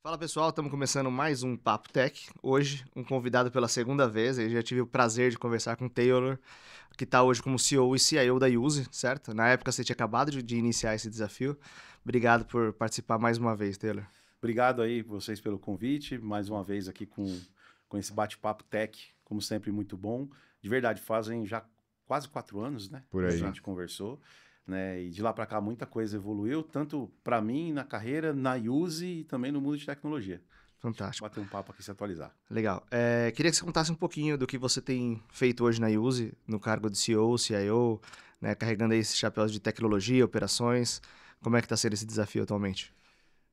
Fala pessoal, estamos começando mais um Papo Tech. Hoje, um convidado pela segunda vez. Eu já tive o prazer de conversar com o Taylor, que está hoje como CEO e CIO da Use, certo? Na época você tinha acabado de iniciar esse desafio. Obrigado por participar mais uma vez, Taylor. Obrigado aí vocês pelo convite, mais uma vez aqui com esse bate-papo tech, como sempre, muito bom. De verdade, fazem já quase 4 anos, né, Por que a aí. gente conversou, né, e de lá para cá muita coisa evoluiu, tanto para mim na carreira, na Use e também no mundo de tecnologia. Fantástico. Bater um papo aqui e se atualizar. Legal. Queria que você contasse um pouquinho do que você tem feito hoje na Use, no cargo de CEO, CIO, né, carregando aí esses chapéus de tecnologia, operações. Como é que está sendo esse desafio atualmente?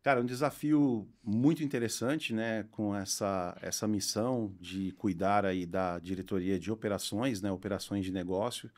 Cara, um desafio muito interessante, né, com essa missão de cuidar aí da diretoria de operações, né, operações de negócio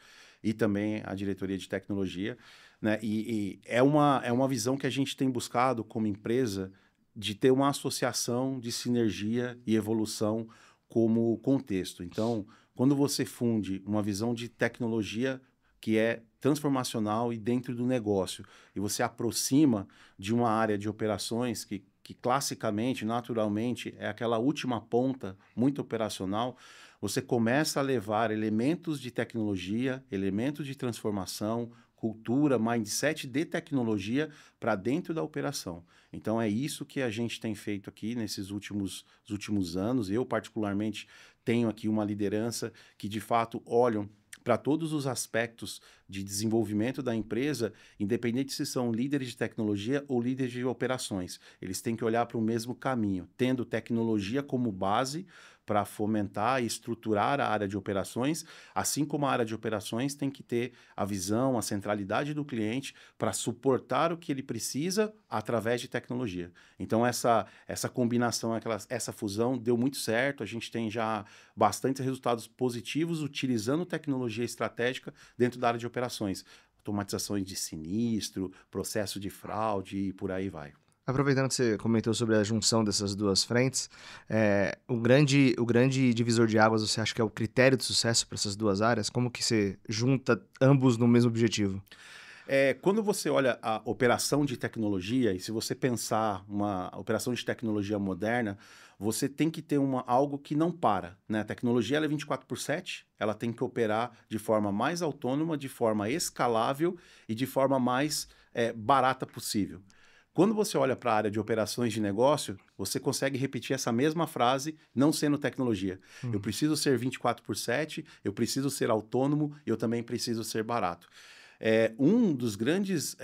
e também a diretoria de tecnologia, né, e é uma visão que a gente tem buscado como empresa de ter uma associação de sinergia e evolução como contexto. Então, quando você funde uma visão de tecnologia que é transformacional e dentro do negócio, e você aproxima de uma área de operações que classicamente, naturalmente, é aquela última ponta muito operacional, você começa a levar elementos de tecnologia, elementos de transformação, cultura, mindset de tecnologia para dentro da operação. Então é isso que a gente tem feito aqui nesses últimos anos. Eu, particularmente, tenho aqui uma liderança que de fato olham para todos os aspectos de desenvolvimento da empresa, independente se são líderes de tecnologia ou líderes de operações. Eles têm que olhar para o mesmo caminho, tendo tecnologia como base para fomentar e estruturar a área de operações, assim como a área de operações tem que ter a visão, a centralidade do cliente para suportar o que ele precisa através de tecnologia. Então, essa combinação, essa fusão deu muito certo, a gente tem já bastantes resultados positivos utilizando tecnologia estratégica dentro da área de operações. Automatizações de sinistro, processo de fraude e por aí vai. Aproveitando que você comentou sobre a junção dessas duas frentes, o grande divisor de águas você acha que é o critério de sucesso para essas duas áreas? Como que você junta ambos no mesmo objetivo? Quando você olha a operação de tecnologia, e se você pensar uma operação de tecnologia moderna, você tem que ter algo que não para, né? A tecnologia ela é 24/7, ela tem que operar de forma mais autônoma, de forma escalável e de forma mais barata possível. Quando você olha para a área de operações de negócio, você consegue repetir essa mesma frase, não sendo tecnologia. Eu Uhum. preciso ser 24/7, eu preciso ser autônomo, eu também preciso ser barato. Um dos grandes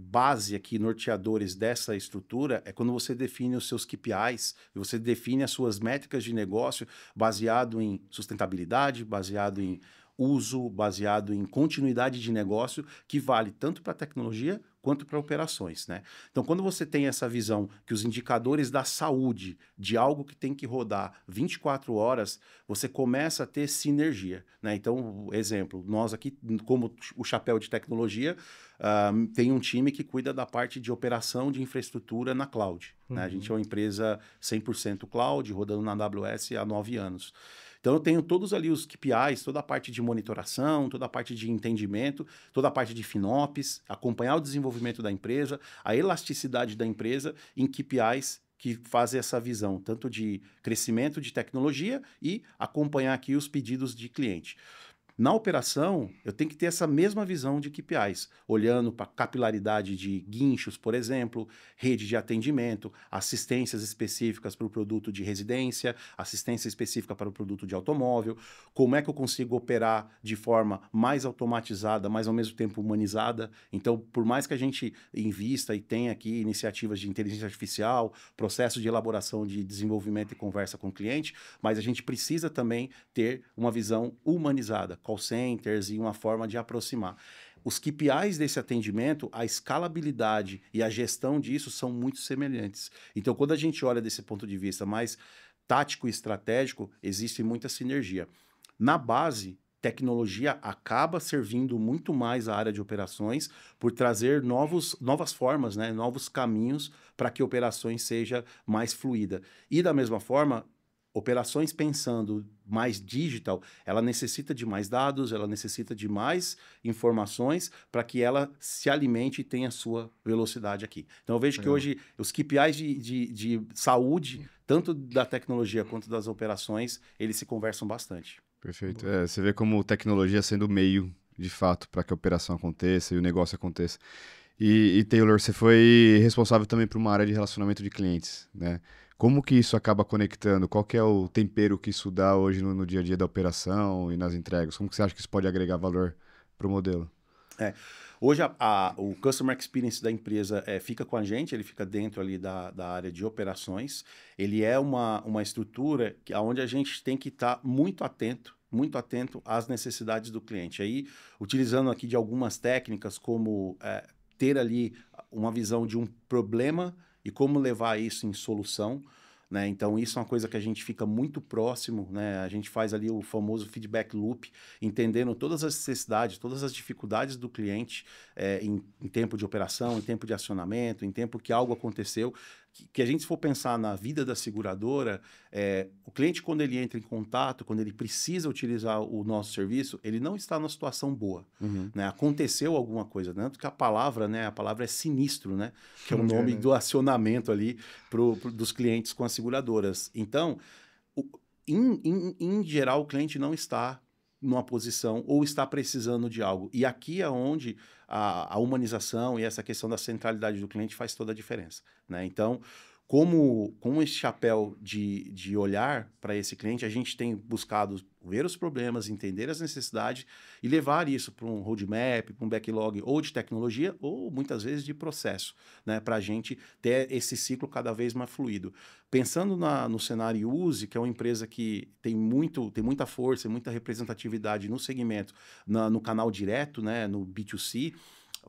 base aqui, norteadores dessa estrutura, é quando você define os seus KPIs, e você define as suas métricas de negócio baseado em sustentabilidade, baseado em uso, baseado em continuidade de negócio, que vale tanto para tecnologia quanto para operações, né? Então, quando você tem essa visão que os indicadores da saúde de algo que tem que rodar 24 horas, você começa a ter sinergia, né? Então, exemplo, nós aqui, como o chapéu de tecnologia, tem um time que cuida da parte de operação de infraestrutura na cloud, né? A gente Uhum. é uma empresa 100% cloud, rodando na AWS há 9 anos. Então, eu tenho todos ali os KPIs, toda a parte de monitoração, toda a parte de entendimento, toda a parte de FinOps, acompanhar o desenvolvimento da empresa, a elasticidade da empresa em KPIs que fazem essa visão, tanto de crescimento de tecnologia e acompanhar aqui os pedidos de cliente. Na operação, eu tenho que ter essa mesma visão de KPIs, olhando para capilaridade de guinchos, por exemplo, rede de atendimento, assistências específicas para o produto de residência, assistência específica para o produto de automóvel, como é que eu consigo operar de forma mais automatizada, mas ao mesmo tempo humanizada. Então, por mais que a gente invista e tenha aqui iniciativas de inteligência artificial, processo de elaboração de desenvolvimento e conversa com o cliente, mas a gente precisa também ter uma visão humanizada, call centers e uma forma de aproximar. Os KPIs desse atendimento, a escalabilidade e a gestão disso são muito semelhantes. Então, quando a gente olha desse ponto de vista mais tático e estratégico, existe muita sinergia. Na base, tecnologia acaba servindo muito mais à área de operações por trazer novas formas, né, novos caminhos para que operações seja mais fluida. E da mesma forma, operações pensando mais digital, ela necessita de mais dados, ela necessita de mais informações para que ela se alimente e tenha sua velocidade aqui. Então, eu vejo que Legal. hoje os KPIs de saúde, tanto da tecnologia quanto das operações, eles se conversam bastante. Perfeito. Boa. Você vê como tecnologia sendo o meio, de fato, para que a operação aconteça e o negócio aconteça. E Taylor, você foi responsável também por uma área de relacionamento de clientes, né? Como que isso acaba conectando? Qual que é o tempero que isso dá hoje no dia a dia da operação e nas entregas? Como que você acha que isso pode agregar valor para o modelo? Hoje, o Customer Experience da empresa fica com a gente, ele fica dentro ali da área de operações. Ele é uma estrutura onde a gente tem que estar muito atento às necessidades do cliente. Aí, utilizando aqui de algumas técnicas, como ter ali uma visão de um problema e como levar isso em solução. Né? Então, isso é uma coisa que a gente fica muito próximo, né? A gente faz ali o famoso feedback loop, entendendo todas as necessidades, todas as dificuldades do cliente em tempo de operação, em tempo de acionamento, em tempo que algo aconteceu. Que a gente, se for pensar na vida da seguradora, o cliente, quando ele entra em contato, quando ele precisa utilizar o nosso serviço, ele não está numa situação boa. Uhum. Né? Aconteceu alguma coisa, tanto que a palavra é sinistro, né? Que é o nome Verdade. do acionamento ali dos clientes com as seguradoras. Então, em geral, o cliente não está numa posição ou está precisando de algo. E aqui é onde a humanização e essa questão da centralidade do cliente faz toda a diferença. Né? Então, com esse chapéu de olhar para esse cliente, a gente tem buscado ver os problemas, entender as necessidades e levar isso para um roadmap, para um backlog ou de tecnologia ou muitas vezes de processo, né? Para a gente ter esse ciclo cada vez mais fluido. Pensando no cenário Use, que é uma empresa que tem muita força e muita representatividade no segmento, no canal direto, né? No B2C,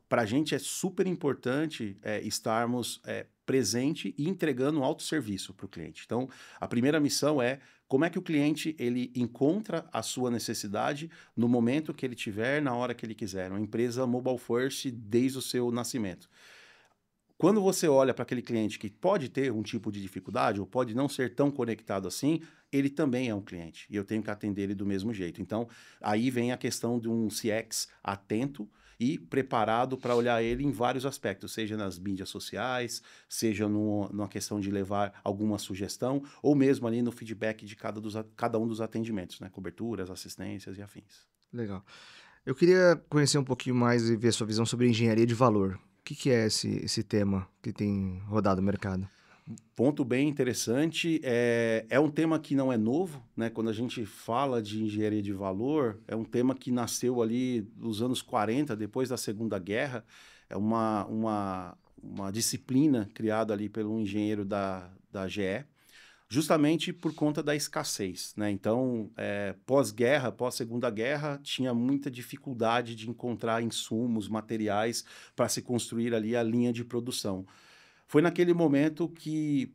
para a gente é super importante estarmos presente e entregando um autosserviço para o cliente. Então, a primeira missão é como é que o cliente ele encontra a sua necessidade no momento que ele tiver, na hora que ele quiser. Uma empresa mobile first desde o seu nascimento. Quando você olha para aquele cliente que pode ter um tipo de dificuldade ou pode não ser tão conectado assim, ele também é um cliente e eu tenho que atender ele do mesmo jeito. Então, aí vem a questão de um CX atento e preparado para olhar ele em vários aspectos, seja nas mídias sociais, seja numa questão de levar alguma sugestão ou mesmo ali no feedback de cada um dos atendimentos, né? Coberturas, assistências e afins. Legal. Eu queria conhecer um pouquinho mais e ver sua visão sobre engenharia de valor. O que é esse tema que tem rodado no mercado? Ponto bem interessante, é um tema que não é novo, né? Quando a gente fala de engenharia de valor, é um tema que nasceu ali nos anos 40, depois da Segunda Guerra, é uma disciplina criada ali pelo engenheiro da GE, justamente por conta da escassez, né? Então, pós-guerra, pós-Segunda Guerra, tinha muita dificuldade de encontrar insumos, materiais para se construir ali a linha de produção. Foi naquele momento que,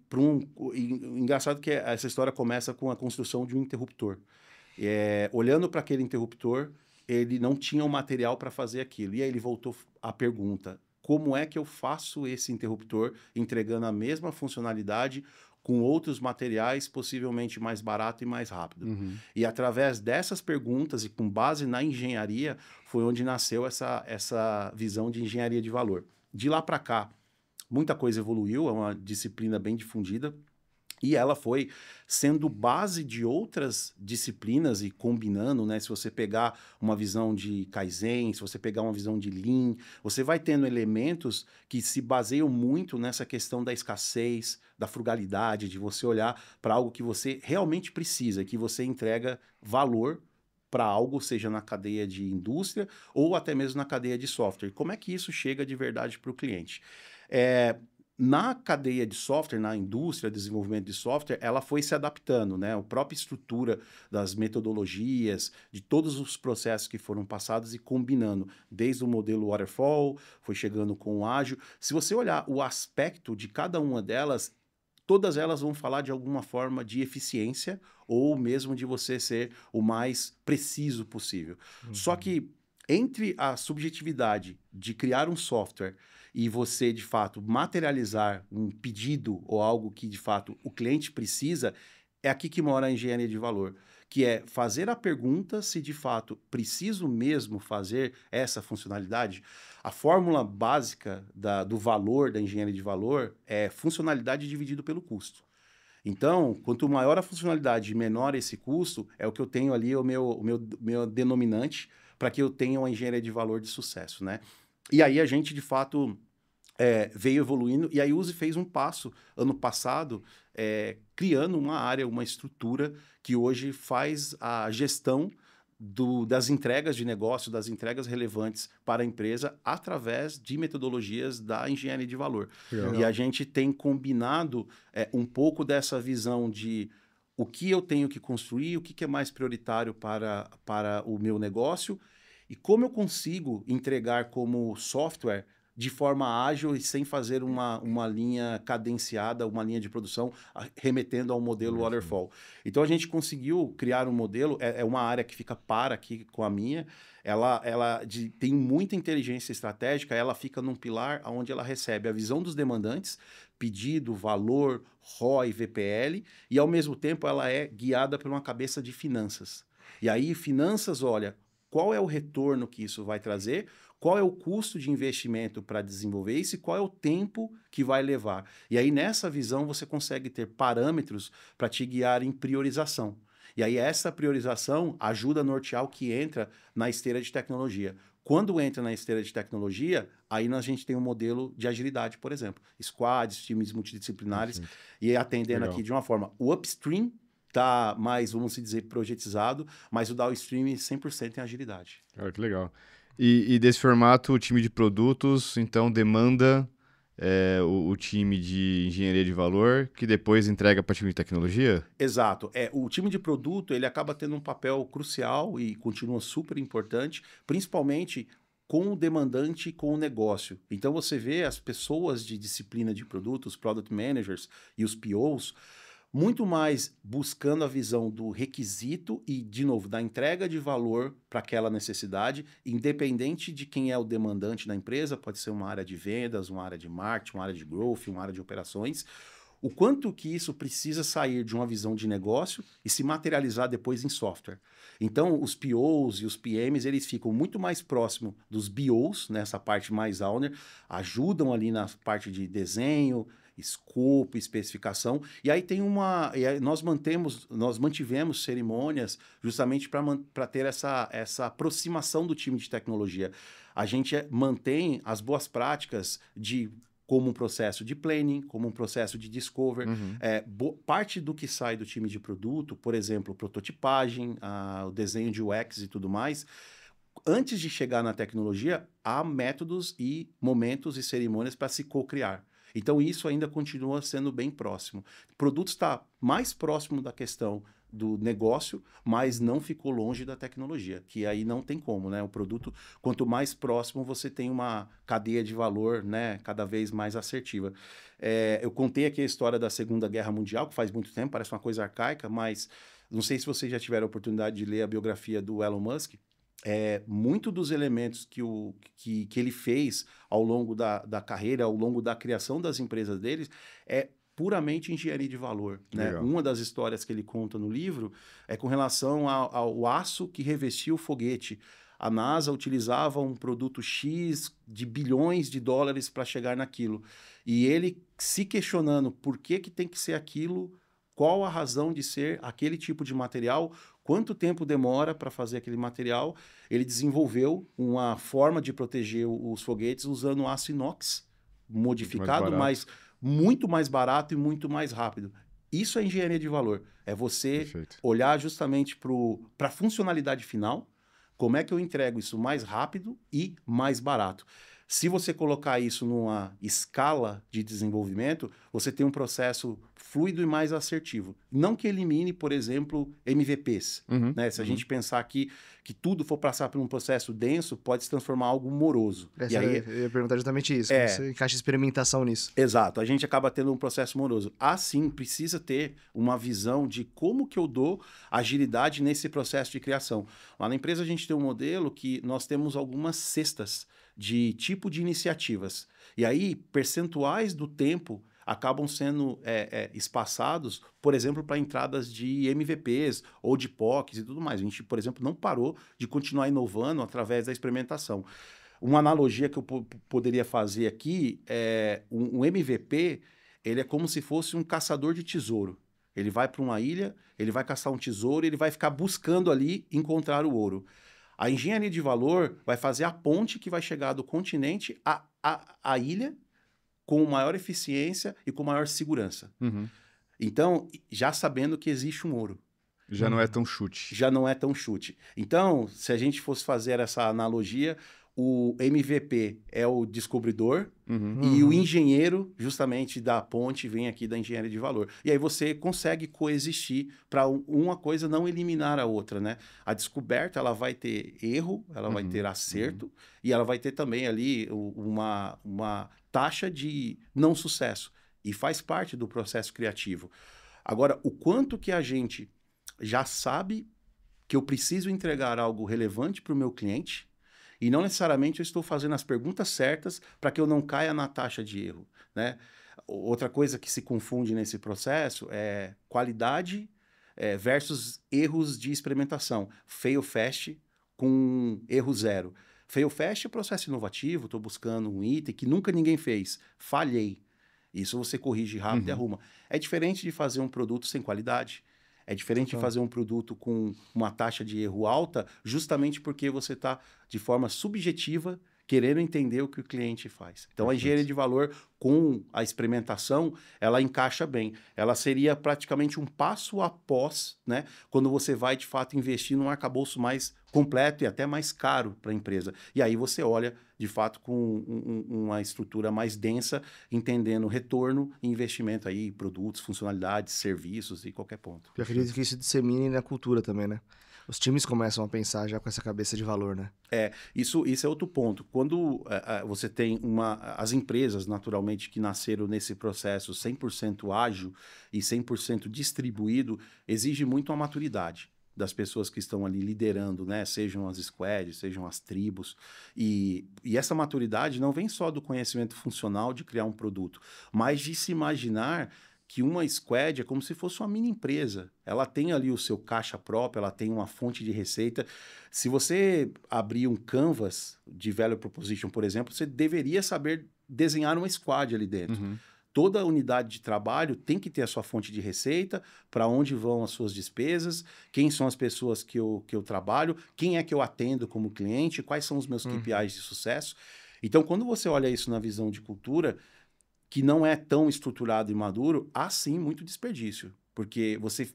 engraçado que essa história começa com a construção de um interruptor. Olhando para aquele interruptor, ele não tinha o material para fazer aquilo. E aí ele voltou à pergunta: como é que eu faço esse interruptor entregando a mesma funcionalidade com outros materiais, possivelmente mais barato e mais rápido? Uhum. E através dessas perguntas e com base na engenharia, foi onde nasceu essa visão de engenharia de valor. De lá para cá, muita coisa evoluiu, é uma disciplina bem difundida e ela foi sendo base de outras disciplinas e combinando, né? Se você pegar uma visão de Kaizen, se você pegar uma visão de Lean, você vai tendo elementos que se baseiam muito nessa questão da escassez, da frugalidade, de você olhar para algo que você realmente precisa, que você entrega valor para algo, seja na cadeia de indústria ou até mesmo na cadeia de software. Como é que isso chega de verdade para o cliente? Na cadeia de software, na indústria de desenvolvimento de software, ela foi se adaptando, né? A própria estrutura das metodologias, de todos os processos que foram passados e combinando, desde o modelo waterfall, foi chegando com o ágil. Se você olhar o aspecto de cada uma delas, todas elas vão falar de alguma forma de eficiência ou mesmo de você ser o mais preciso possível. Só que entre a subjetividade de criar um software e você, de fato, materializar um pedido ou algo que, de fato, o cliente precisa, é aqui que mora a engenharia de valor, que é fazer a pergunta se de fato preciso mesmo fazer essa funcionalidade. A fórmula básica do valor da engenharia de valor é funcionalidade dividido pelo custo. Então, quanto maior a funcionalidade e menor esse custo, é o que eu tenho ali, o meu denominante, para que eu tenha uma engenharia de valor de sucesso, né? E aí a gente, de fato, veio evoluindo, e a Uzi fez um passo, ano passado, criando uma área, uma estrutura que hoje faz a gestão das entregas de negócio, das entregas relevantes para a empresa através de metodologias da engenharia de valor. Legal. E a gente tem combinado um pouco dessa visão de o que eu tenho que construir, o que é mais prioritário para o meu negócio e como eu consigo entregar como software de forma ágil e sem fazer uma linha cadenciada, uma linha de produção remetendo ao modelo waterfall. Então a gente conseguiu criar um modelo, é uma área que fica para aqui com a minha, tem muita inteligência estratégica, ela fica num pilar onde ela recebe a visão dos demandantes, pedido, valor, ROI, VPL, e ao mesmo tempo ela é guiada por uma cabeça de finanças. E aí finanças, olha, qual é o retorno que isso vai trazer, qual é o custo de investimento para desenvolver isso e qual é o tempo que vai levar. E aí, nessa visão, você consegue ter parâmetros para te guiar em priorização. E aí, essa priorização ajuda a nortear o que entra na esteira de tecnologia. Quando entra na esteira de tecnologia, aí a gente tem um modelo de agilidade, por exemplo. Squads, times multidisciplinares, e atendendo aqui de uma forma. O upstream está mais, vamos dizer, projetizado, mas o downstream 100% em agilidade. Cara, que legal. E desse formato, o time de produtos, então, demanda o time de engenharia de valor, que depois entrega para o time de tecnologia? Exato. O time de produto ele acaba tendo um papel crucial e continua super importante, principalmente com o demandante e com o negócio. Então, você vê as pessoas de disciplina de produtos, Product Managers e os POs, muito mais buscando a visão do requisito e, de novo, da entrega de valor para aquela necessidade, independente de quem é o demandante da empresa, pode ser uma área de vendas, uma área de marketing, uma área de growth, uma área de operações, o quanto que isso precisa sair de uma visão de negócio e se materializar depois em software. Então, os POs e os PMs, eles ficam muito mais próximos dos BOs, nessa parte mais owner, ajudam ali na parte de desenho, escopo, especificação, e aí nós mantivemos cerimônias justamente para ter essa aproximação do time de tecnologia. A gente mantém as boas práticas como um processo de planning, como um processo de discover. Parte do que sai do time de produto, por exemplo, prototipagem, o desenho de UX e tudo mais, antes de chegar na tecnologia, há métodos e momentos e cerimônias para se co-criar. Então, isso ainda continua sendo bem próximo. O produto está mais próximo da questão do negócio, mas não ficou longe da tecnologia, que aí não tem como, né? O produto, quanto mais próximo, você tem uma cadeia de valor, né, cada vez mais assertiva. Eu contei aqui a história da Segunda Guerra Mundial, que faz muito tempo, parece uma coisa arcaica, mas não sei se vocês já tiveram a oportunidade de ler a biografia do Elon Musk. Muito dos elementos que ele fez ao longo da carreira, ao longo da criação das empresas deles, é puramente engenharia de valor, né? Uma das histórias que ele conta no livro é com relação ao aço que revestia o foguete. A NASA utilizava um produto X de bilhões de dólares para chegar naquilo. E ele se questionando por que tem que ser aquilo, qual a razão de ser aquele tipo de material, quanto tempo demora para fazer aquele material. Ele desenvolveu uma forma de proteger os foguetes usando aço inox modificado, mas muito mais barato e muito mais rápido. Isso é engenharia de valor. É você olhar justamente para a funcionalidade final, como é que eu entrego isso mais rápido e mais barato. Se você colocar isso numa escala de desenvolvimento, você tem um processo fluido e mais assertivo. Não que elimine, por exemplo, MVPs. Né? Se a gente pensar aqui que tudo for passar por um processo denso, pode se transformar em algo moroso. E aí, eu ia perguntar justamente isso. Como você encaixa experimentação nisso? Exato. A gente acaba tendo um processo moroso. Assim, precisa ter uma visão de como que eu dou agilidade nesse processo de criação. Lá na empresa a gente tem um modelo que nós temos algumas cestas de tipo de iniciativas. E aí, percentuais do tempo acabam sendo espaçados, por exemplo, para entradas de MVPs ou de POCs e tudo mais. A gente, por exemplo, não parou de continuar inovando através da experimentação. Uma analogia que eu poderia fazer aqui é um MVP, ele é como se fosse um caçador de tesouro. Ele vai para uma ilha, ele vai caçar um tesouro, ele vai ficar buscando ali encontrar o ouro. A engenharia de valor vai fazer a ponte que vai chegar do continente à ilha com maior eficiência e com maior segurança. Uhum. Então, já sabendo que existe um ouro. Já não é tão chute. Já não é tão chute. Então, se a gente fosse fazer essa analogia, o MVP é o descobridor e o engenheiro, justamente da ponte, vem aqui da engenharia de valor. E aí você consegue coexistir para uma coisa não eliminar a outra, né? A descoberta, ela vai ter erro, ela vai ter acerto e ela vai ter também ali uma taxa de não sucesso. E faz parte do processo criativo. Agora, o quanto que a gente já sabe que eu preciso entregar algo relevante para o meu cliente e não necessariamente eu estou fazendo as perguntas certas para que eu não caia na taxa de erro, né? Outra coisa que se confunde nesse processo é qualidade versus erros de experimentação. Fail fast com erro zero. Fail fast é processo inovativo, estou buscando um item que nunca ninguém fez. Falhei. Isso você corrige rápido e arruma. É diferente de fazer um produto sem qualidade. É diferente de fazer um produto com uma taxa de erro alta, justamente porque você está, de forma subjetiva, querendo entender o que o cliente faz. Então, a engenharia de valor com a experimentação, ela encaixa bem. Ela seria praticamente um passo após, né, quando você vai, de fato, investir num arcabouço mais completo e até mais caro para a empresa. E aí você olha, de fato, com uma estrutura mais densa, entendendo retorno e investimento aí, produtos, funcionalidades, serviços e qualquer ponto. Eu acredito que isso dissemine na cultura também, né? Os times começam a pensar já com essa cabeça de valor, né? Isso é outro ponto. Quando você tem as empresas, naturalmente, que nasceram nesse processo 100% ágil e 100% distribuído, exige muito a maturidade das pessoas que estão ali liderando, né? Sejam as squads, sejam as tribos. E essa maturidade não vem só do conhecimento funcional de criar um produto, mas de se imaginar que uma squad é como se fosse uma mini empresa. Ela tem ali o seu caixa próprio, ela tem uma fonte de receita. Se você abrir um canvas de value proposition, por exemplo, você deveria saber desenhar uma squad ali dentro. Toda unidade de trabalho tem que ter a sua fonte de receita, para onde vão as suas despesas, quem são as pessoas que eu trabalho, quem é que eu atendo como cliente, quais são os meus KPIs de sucesso. Então, quando você olha isso na visão de cultura, que não é tão estruturado e maduro, há sim muito desperdício, porque você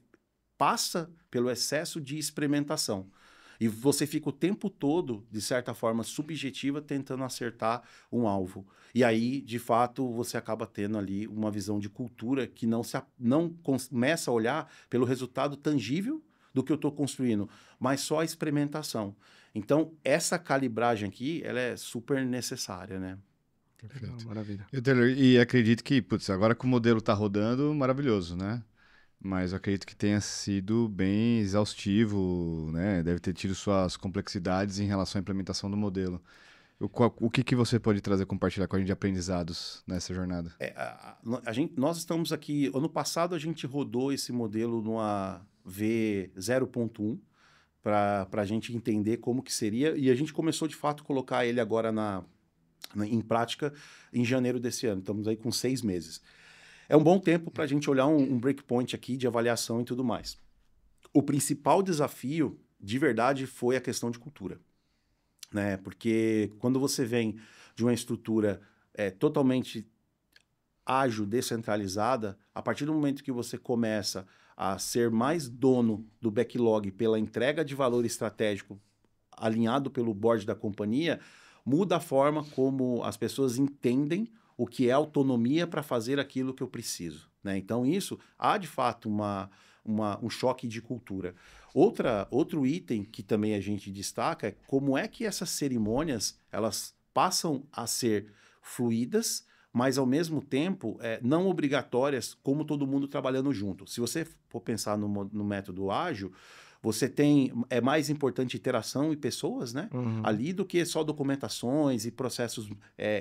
passa pelo excesso de experimentação. E você fica o tempo todo, de certa forma subjetiva, tentando acertar um alvo. E aí, de fato, você acaba tendo ali uma visão de cultura que não começa a olhar pelo resultado tangível do que eu estou construindo, mas só a experimentação. Então, essa calibragem aqui, ela é super necessária, né? Perfeito. Maravilha. E acredito que, agora que o modelo está rodando, maravilhoso, né? Mas eu acredito que tenha sido bem exaustivo, né? Deve ter tido suas complexidades em relação à implementação do modelo. O que você pode trazer, compartilhar com a gente de aprendizados nessa jornada? Nós estamos aqui... Ano passado, a gente rodou esse modelo numa V0.1 para a gente entender como que seria. E a gente começou, de fato, a colocar ele agora em prática em janeiro desse ano. Estamos aí com 6 meses. É um bom tempo para a gente olhar um breakpoint aqui de avaliação e tudo mais. O principal desafio, de verdade, foi a questão de cultura, né? Porque quando você vem de uma estrutura totalmente ágil, descentralizada, a partir do momento que você começa a ser mais dono do backlog pela entrega de valor estratégico alinhado pelo board da companhia, muda a forma como as pessoas entendem o que é autonomia para fazer aquilo que eu preciso, né? Então, isso há, de fato, um choque de cultura. Outro item que também a gente destaca é como é que essas cerimônias elas passam a ser fluídas, mas, ao mesmo tempo, não obrigatórias, como todo mundo trabalhando junto. Se você for pensar no método ágil, É mais importante interação e pessoas, né? Uhum. Ali do que só documentações e processos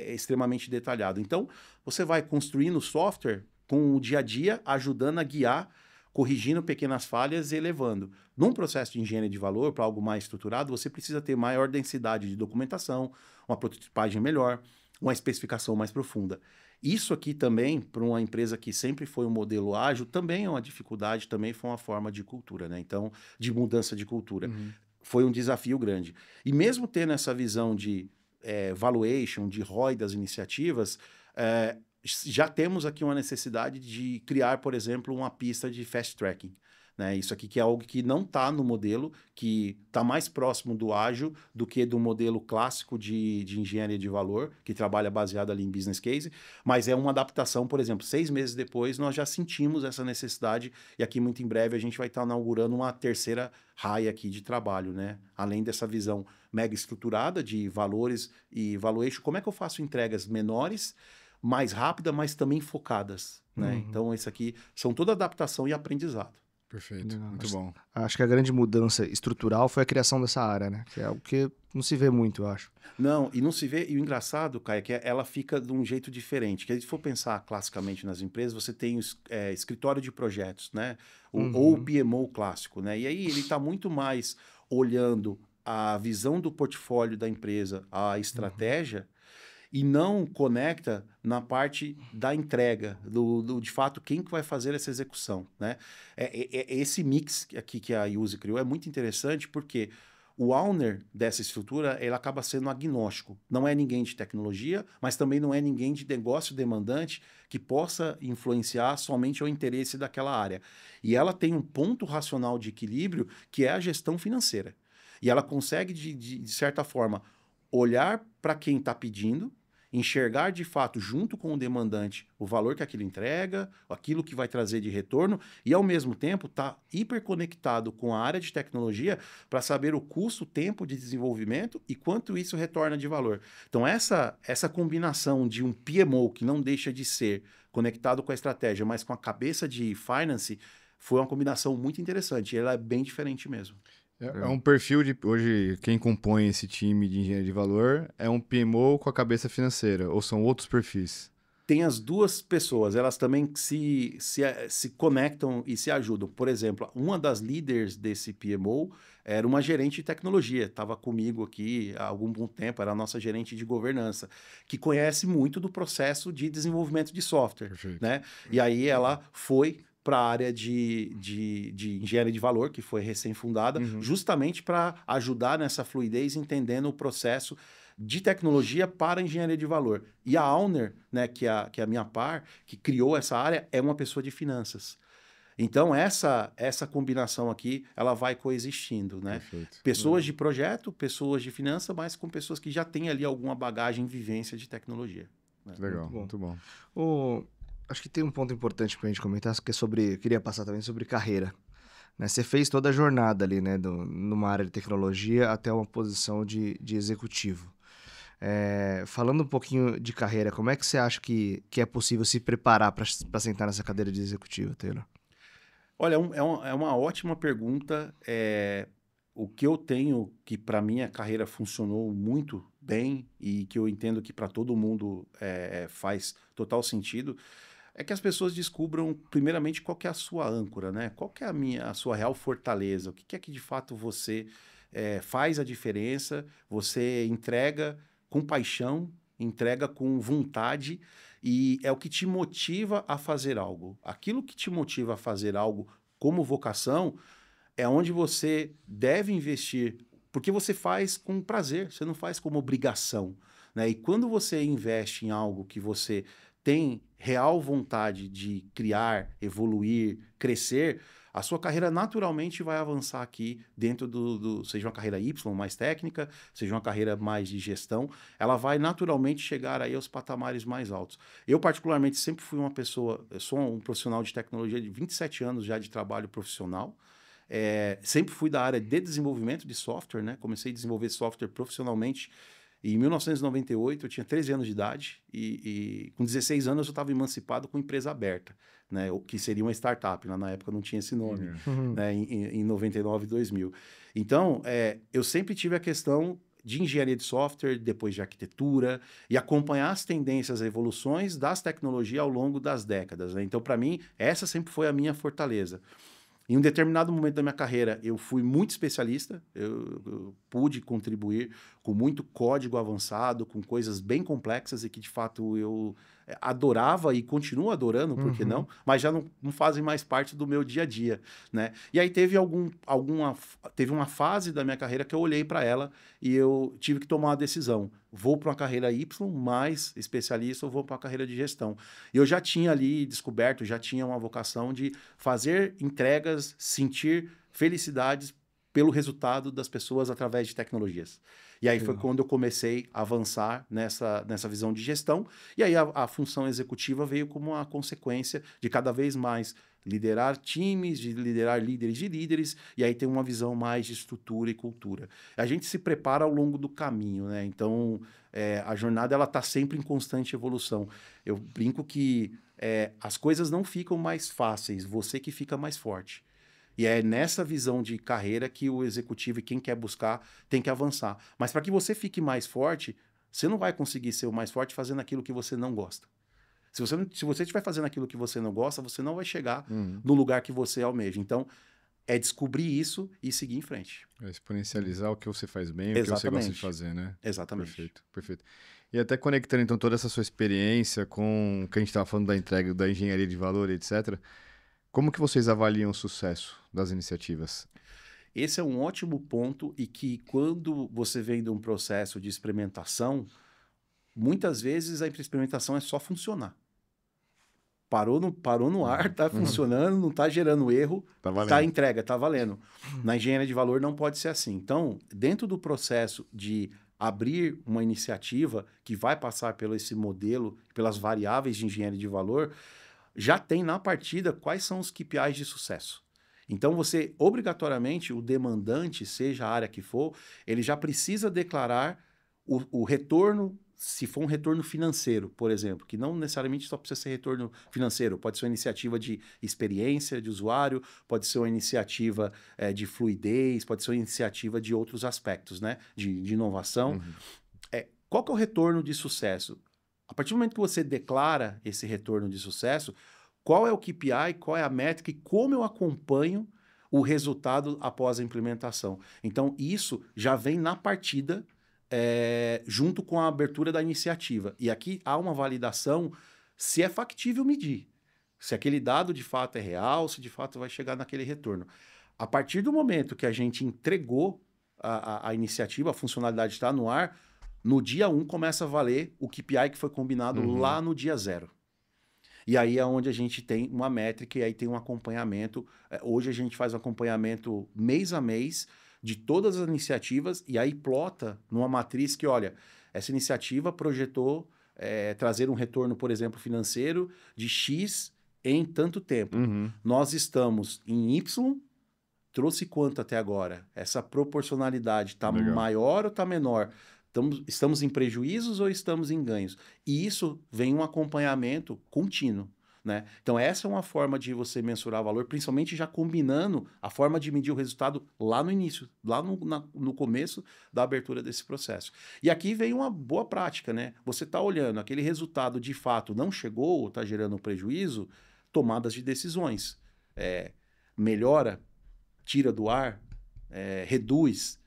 extremamente detalhados. Então, você vai construindo o software com o dia a dia, ajudando a guiar, corrigindo pequenas falhas e elevando. Num processo de engenharia de valor, para algo mais estruturado, você precisa ter maior densidade de documentação, uma prototipagem melhor, uma especificação mais profunda. Isso aqui também, para uma empresa que sempre foi um modelo ágil, também é uma dificuldade, também foi uma forma de cultura, né? Então, de mudança de cultura. Uhum. Foi um desafio grande. E mesmo tendo essa visão de valuation, de ROI das iniciativas, já temos aqui uma necessidade de criar, por exemplo, uma pista de fast tracking. Né? Isso aqui que é algo que não está no modelo, que está mais próximo do ágil do que do modelo clássico de engenharia de valor, que trabalha baseado ali em business case, mas é uma adaptação, por exemplo, 6 meses depois nós já sentimos essa necessidade e aqui muito em breve a gente vai estar inaugurando uma terceira raia aqui de trabalho, né? Além dessa visão mega estruturada de valores e valuation, como é que eu faço entregas menores, mais rápidas, mas também focadas, né? Uhum. Então, isso aqui são toda adaptação e aprendizado. Perfeito, Legal. muito bom. Acho que a grande mudança estrutural foi a criação dessa área, né? Que é algo que não se vê muito, eu acho. Não, e não se vê. E o engraçado, Caio, é que ela fica de um jeito diferente. Que se for pensar classicamente nas empresas, você tem o escritório de projetos, né? Ou o PMO clássico, né? E aí ele está muito mais olhando a visão do portfólio da empresa, a estratégia, e não conecta na parte da entrega, de fato, quem que vai fazer essa execução, né? Esse mix aqui que a Yuzi criou é muito interessante porque o owner dessa estrutura, ele acaba sendo agnóstico. Não é ninguém de tecnologia, mas também não é ninguém de negócio demandante que possa influenciar somente o interesse daquela área. E ela tem um ponto racional de equilíbrio que é a gestão financeira. E ela consegue, de certa forma, olhar para quem está pedindo, enxergar de fato, junto com o demandante, o valor que aquilo entrega, aquilo que vai trazer de retorno, e ao mesmo tempo estar hiperconectado com a área de tecnologia para saber o custo, o tempo de desenvolvimento e quanto isso retorna de valor. Então, essa combinação de um PMO, que não deixa de ser conectado com a estratégia, mas com a cabeça de finance, foi uma combinação muito interessante. E ela é bem diferente mesmo. É um perfil de... Hoje, quem compõe esse time de engenharia de valor é um PMO com a cabeça financeira, ou são outros perfis? Tem as duas pessoas, elas também se conectam e se ajudam. Por exemplo, uma das líderes desse PMO era uma gerente de tecnologia, estava comigo aqui há algum bom tempo, era a nossa gerente de governança, que conhece muito do processo de desenvolvimento de software. Né? E aí ela foi para a área de engenharia de valor, que foi recém-fundada, justamente para ajudar nessa fluidez, entendendo o processo de tecnologia para a engenharia de valor. E a Auner, né, que é a minha par, que criou essa área, é uma pessoa de finanças. Então, essa combinação aqui, ela vai coexistindo, né? Perfeito. Pessoas de projeto, pessoas de finança, mas com pessoas que já têm ali alguma bagagem, vivência de tecnologia. Né? Legal, muito bom. Acho que tem um ponto importante para a gente comentar, que é sobre... Queria passar também sobre carreira. Né? Você fez toda a jornada ali, né? Numa área de tecnologia até uma posição de executivo. Falando um pouquinho de carreira, como é que você acha que é possível se preparar para sentar nessa cadeira de executivo, Taylor? Olha, é uma ótima pergunta. O que eu tenho, que para mim a carreira funcionou muito bem e que eu entendo que para todo mundo faz total sentido, é que as pessoas descubram, primeiramente, qual que é a sua âncora, né? Qual que é a sua real fortaleza, o que é que de fato você faz a diferença, você entrega com paixão, entrega com vontade e é o que te motiva a fazer algo. Aquilo que te motiva a fazer algo como vocação é onde você deve investir, porque você faz com prazer, você não faz como obrigação, né? E quando você investe em algo que você tem real vontade de criar, evoluir, crescer, a sua carreira naturalmente vai avançar aqui dentro seja uma carreira Y mais técnica, seja uma carreira mais de gestão, ela vai naturalmente chegar aí aos patamares mais altos. Eu, particularmente, sempre fui uma pessoa, eu sou um profissional de tecnologia de 27 anos já de trabalho profissional, sempre fui da área de desenvolvimento de software, né? Comecei a desenvolver software profissionalmente E em 1998, eu tinha 13 anos de idade e com 16 anos eu estava emancipado com empresa aberta, né? O que seria uma startup. Lá na época não tinha esse nome, né? Em 99, 2000. Então, eu sempre tive a questão de engenharia de software, depois de arquitetura, e acompanhar as tendências, as evoluções das tecnologias ao longo das décadas, né? Então, para mim, essa sempre foi a minha fortaleza. Em um determinado momento da minha carreira, eu fui muito especialista, eu pude contribuir com muito código avançado, com coisas bem complexas e que, de fato, eu adorava e continuo adorando, por que não? Mas já não fazem mais parte do meu dia a dia, né? E aí teve uma fase da minha carreira que eu olhei para ela e eu tive que tomar uma decisão. Vou para uma carreira Y, mais especialista, ou vou para uma carreira de gestão. E eu já tinha ali descoberto, já tinha uma vocação de fazer entregas, sentir felicidades pelo resultado das pessoas através de tecnologias. E aí foi quando eu comecei a avançar nessa visão de gestão. E aí a função executiva veio como uma consequência de cada vez mais liderar times, de liderar líderes de líderes, e aí tem uma visão mais de estrutura e cultura. A gente se prepara ao longo do caminho, né? Então, a jornada ela está sempre em constante evolução. Eu brinco que as coisas não ficam mais fáceis, você que fica mais forte. E é nessa visão de carreira que o executivo e quem quer buscar tem que avançar. Mas para que você fique mais forte, você não vai conseguir ser o mais forte fazendo aquilo que você não gosta. Se você estiver fazendo aquilo que você não gosta, você não vai chegar no lugar que você almeja. Então, é descobrir isso e seguir em frente. É exponencializar o que você faz bem, o que você gosta de fazer, né? Exatamente. Perfeito, perfeito. E até conectando, então, toda essa sua experiência com o que a gente estava falando da entrega, da engenharia de valor, etc., como que vocês avaliam o sucesso das iniciativas? Esse é um ótimo ponto e que quando você vem de um processo de experimentação, muitas vezes a experimentação é só funcionar. Parou no ar, está funcionando, não está gerando erro, está entrega, está valendo. Na engenharia de valor não pode ser assim. Então, dentro do processo de abrir uma iniciativa que vai passar pelo esse modelo, pelas variáveis de engenharia de valor, já tem na partida quais são os KPIs de sucesso. Então, você, obrigatoriamente, o demandante, seja a área que for, ele já precisa declarar o retorno, se for um retorno financeiro, por exemplo, que não necessariamente só precisa ser retorno financeiro, pode ser uma iniciativa de experiência de usuário, pode ser uma iniciativa de fluidez, pode ser uma iniciativa de outros aspectos, né? De inovação. Qual que é o retorno de sucesso? A partir do momento que você declara esse retorno de sucesso, qual é o KPI, qual é a métrica e como eu acompanho o resultado após a implementação. Então, isso já vem na partida junto com a abertura da iniciativa. E aqui há uma validação se é factível medir, se aquele dado de fato é real, se de fato vai chegar naquele retorno. A partir do momento que a gente entregou a iniciativa, a funcionalidade está no ar, no dia 1 começa a valer o KPI que foi combinado lá no dia 0. E aí é onde a gente tem uma métrica e aí tem um acompanhamento. Hoje a gente faz um acompanhamento mês a mês de todas as iniciativas e aí plota numa matriz que, olha, essa iniciativa projetou trazer um retorno, por exemplo, financeiro de X em tanto tempo. Nós estamos em Y, trouxe quanto até agora? Essa proporcionalidade está maior ou está menor? Estamos em prejuízos ou estamos em ganhos? E isso vem um acompanhamento contínuo, né? Então, essa é uma forma de você mensurar valor, principalmente já combinando a forma de medir o resultado lá no início, lá no começo da abertura desse processo. E aqui vem uma boa prática, né? Você está olhando, aquele resultado de fato não chegou ou está gerando prejuízo, tomadas de decisões. Melhora, tira do ar, reduz,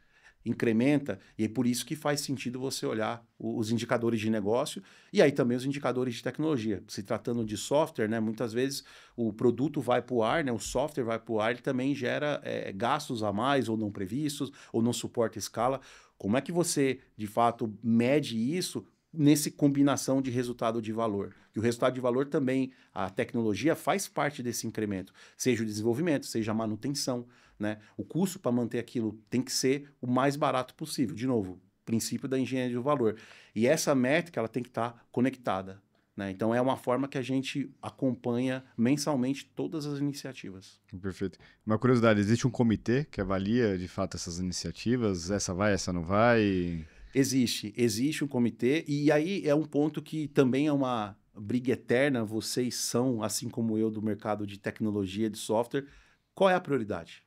incrementa, e é por isso que faz sentido você olhar os indicadores de negócio e aí também os indicadores de tecnologia. Se tratando de software, né, muitas vezes o produto vai para o ar, né, o software vai para o ar, ele também gera gastos a mais ou não previstos, ou não suporta escala. Como é que você, de fato, mede isso nessa combinação de resultado de valor? Que o resultado de valor também, a tecnologia faz parte desse incremento, seja o desenvolvimento, seja a manutenção, né? O custo para manter aquilo tem que ser o mais barato possível. De novo, princípio da engenharia do valor. E essa métrica ela tem que estar conectada, né? Então, é uma forma que a gente acompanha mensalmente todas as iniciativas. Perfeito. Uma curiosidade, existe um comitê que avalia, de fato, essas iniciativas? Essa vai, essa não vai? Existe um comitê, e aí é um ponto que também é uma briga eterna. Vocês são, assim como eu, do mercado de tecnologia, de software. Qual é a prioridade?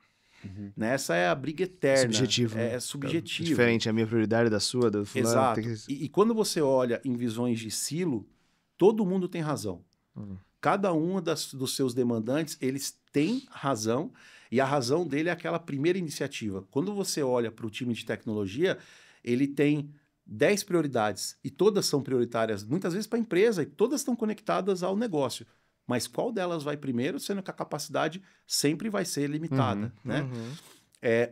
Né? Essa é a briga eterna. Subjetivo, né? É subjetivo. Diferente, a minha prioridade da sua, do fulano. Exato. Tem que... E quando você olha em visões de silo, todo mundo tem razão. Cada um dos seus demandantes, eles têm razão, e a razão dele é aquela primeira iniciativa. Quando você olha para o time de tecnologia, ele tem 10 prioridades, e todas são prioritárias, muitas vezes para a empresa, e todas estão conectadas ao negócio. Mas qual delas vai primeiro, sendo que a capacidade sempre vai ser limitada, né?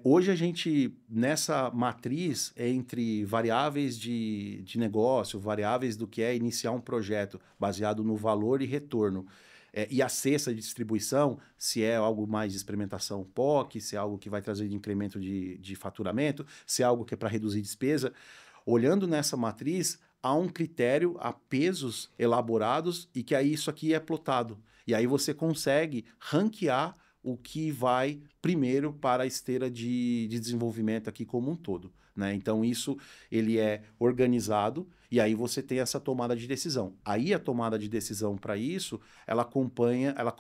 Hoje a gente, nessa matriz entre variáveis de negócio, variáveis do que é iniciar um projeto baseado no valor e retorno, e a cesta de distribuição, se é algo mais de experimentação POC, se é algo que vai trazer de incremento de faturamento, se é algo que é para reduzir despesa. Olhando nessa matriz, há um critério, há pesos elaborados e que aí isso aqui é plotado. E aí você consegue ranquear o que vai primeiro para a esteira de desenvolvimento aqui como um todo, né? Então isso ele é organizado e aí você tem essa tomada de decisão. Aí a tomada de decisão para isso, ela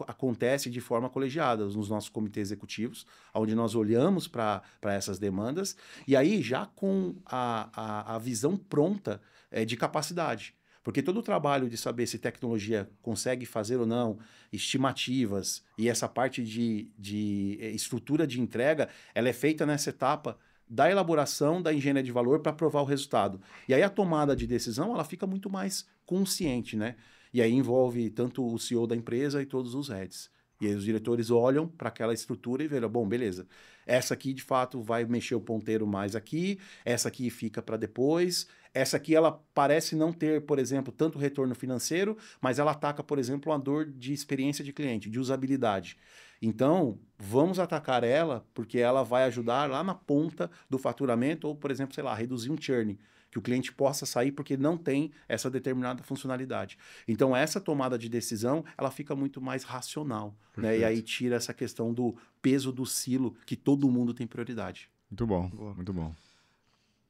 acontece de forma colegiada nos nossos comitês executivos, onde nós olhamos para essas demandas e aí já com a visão pronta de capacidade. Porque todo o trabalho de saber se tecnologia consegue fazer ou não, estimativas e essa parte de estrutura de entrega, ela é feita nessa etapa da elaboração da engenharia de valor para provar o resultado. E aí a tomada de decisão, ela fica muito mais consciente, né? E aí envolve tanto o CEO da empresa e todos os heads. E aí os diretores olham para aquela estrutura e veem, bom, beleza, essa aqui de fato vai mexer o ponteiro mais aqui, essa aqui fica para depois, essa aqui ela parece não ter, por exemplo, tanto retorno financeiro, mas ela ataca, por exemplo, uma dor de experiência de cliente, de usabilidade. Então, vamos atacar ela porque ela vai ajudar lá na ponta do faturamento ou, por exemplo, sei lá, reduzir um churn, que o cliente possa sair porque não tem essa determinada funcionalidade. Então, essa tomada de decisão, ela fica muito mais racional, né? E aí tira essa questão do peso do silo, que todo mundo tem prioridade. Muito bom, Boa. muito bom.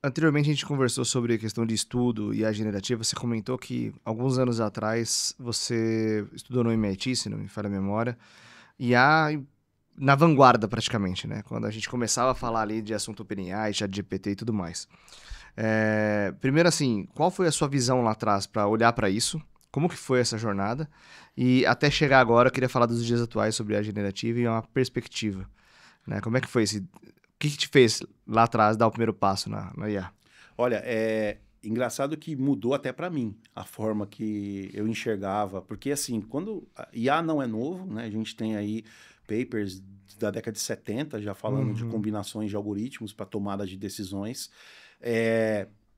Anteriormente a gente conversou sobre a questão de estudo e a generativa. Você comentou que alguns anos atrás você estudou no MIT, se não me falha a memória, e na vanguarda praticamente, né? Quando a gente começava a falar ali de assunto OpenAI, ChatGPT e tudo mais. Primeiro assim, qual foi a sua visão lá atrás para olhar para isso? Como que foi essa jornada? E até chegar agora, eu queria falar dos dias atuais sobre a generativa e uma perspectiva, né? Como é que foi esse... O que te fez lá atrás dar o primeiro passo na IA? Olha, é engraçado que mudou até para mim a forma que eu enxergava, porque assim, quando a IA não é novo, né? A gente tem aí papers da década de 70 já falando de combinações de algoritmos para tomada de decisões.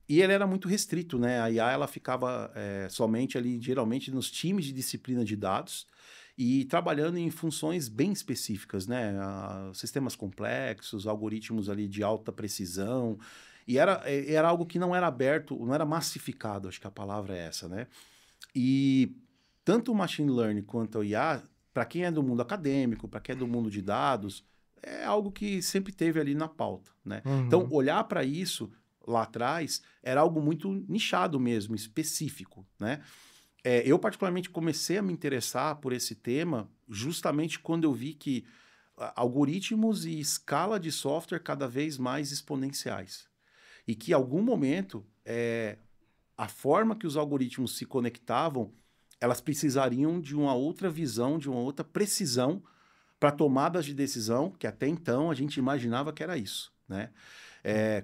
E ele era muito restrito, né? A IA ela ficava somente ali, geralmente, nos times de disciplina de dados e trabalhando em funções bem específicas, né? Sistemas complexos, algoritmos ali de alta precisão. E era algo que não era aberto, não era massificado, acho que a palavra é essa, né? E tanto o machine learning quanto o IA, para quem é do mundo acadêmico, para quem é do mundo de dados, é algo que sempre teve ali na pauta, né? Então, olhar para isso lá atrás era algo muito nichado mesmo, específico, né? Eu particularmente comecei a me interessar por esse tema justamente quando eu vi que algoritmos e escala de software cada vez mais exponenciais. E que em algum momento a forma que os algoritmos se conectavam, elas precisariam de uma outra visão, de uma outra precisão para tomadas de decisão, que até então a gente imaginava que era isso, né?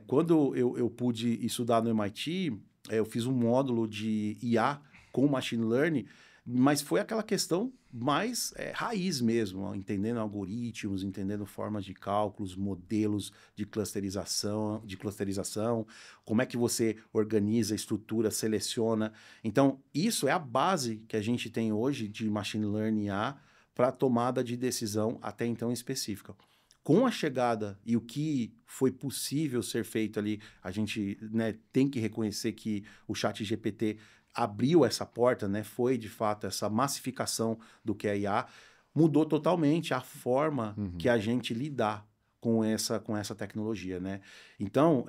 Quando eu pude estudar no MIT, eu fiz um módulo de IA com machine learning, mas foi aquela questão mais raiz mesmo, entendendo algoritmos, entendendo formas de cálculos, modelos de clusterização, como é que você organiza, estrutura, seleciona. Então, isso é a base que a gente tem hoje de machine learning IA para tomada de decisão até então específica. Com a chegada e o que foi possível ser feito ali, a gente, né, tem que reconhecer que o ChatGPT abriu essa porta, né? Foi de fato essa massificação do que é IA, mudou totalmente a forma que a gente lidar com essa tecnologia, né? Então,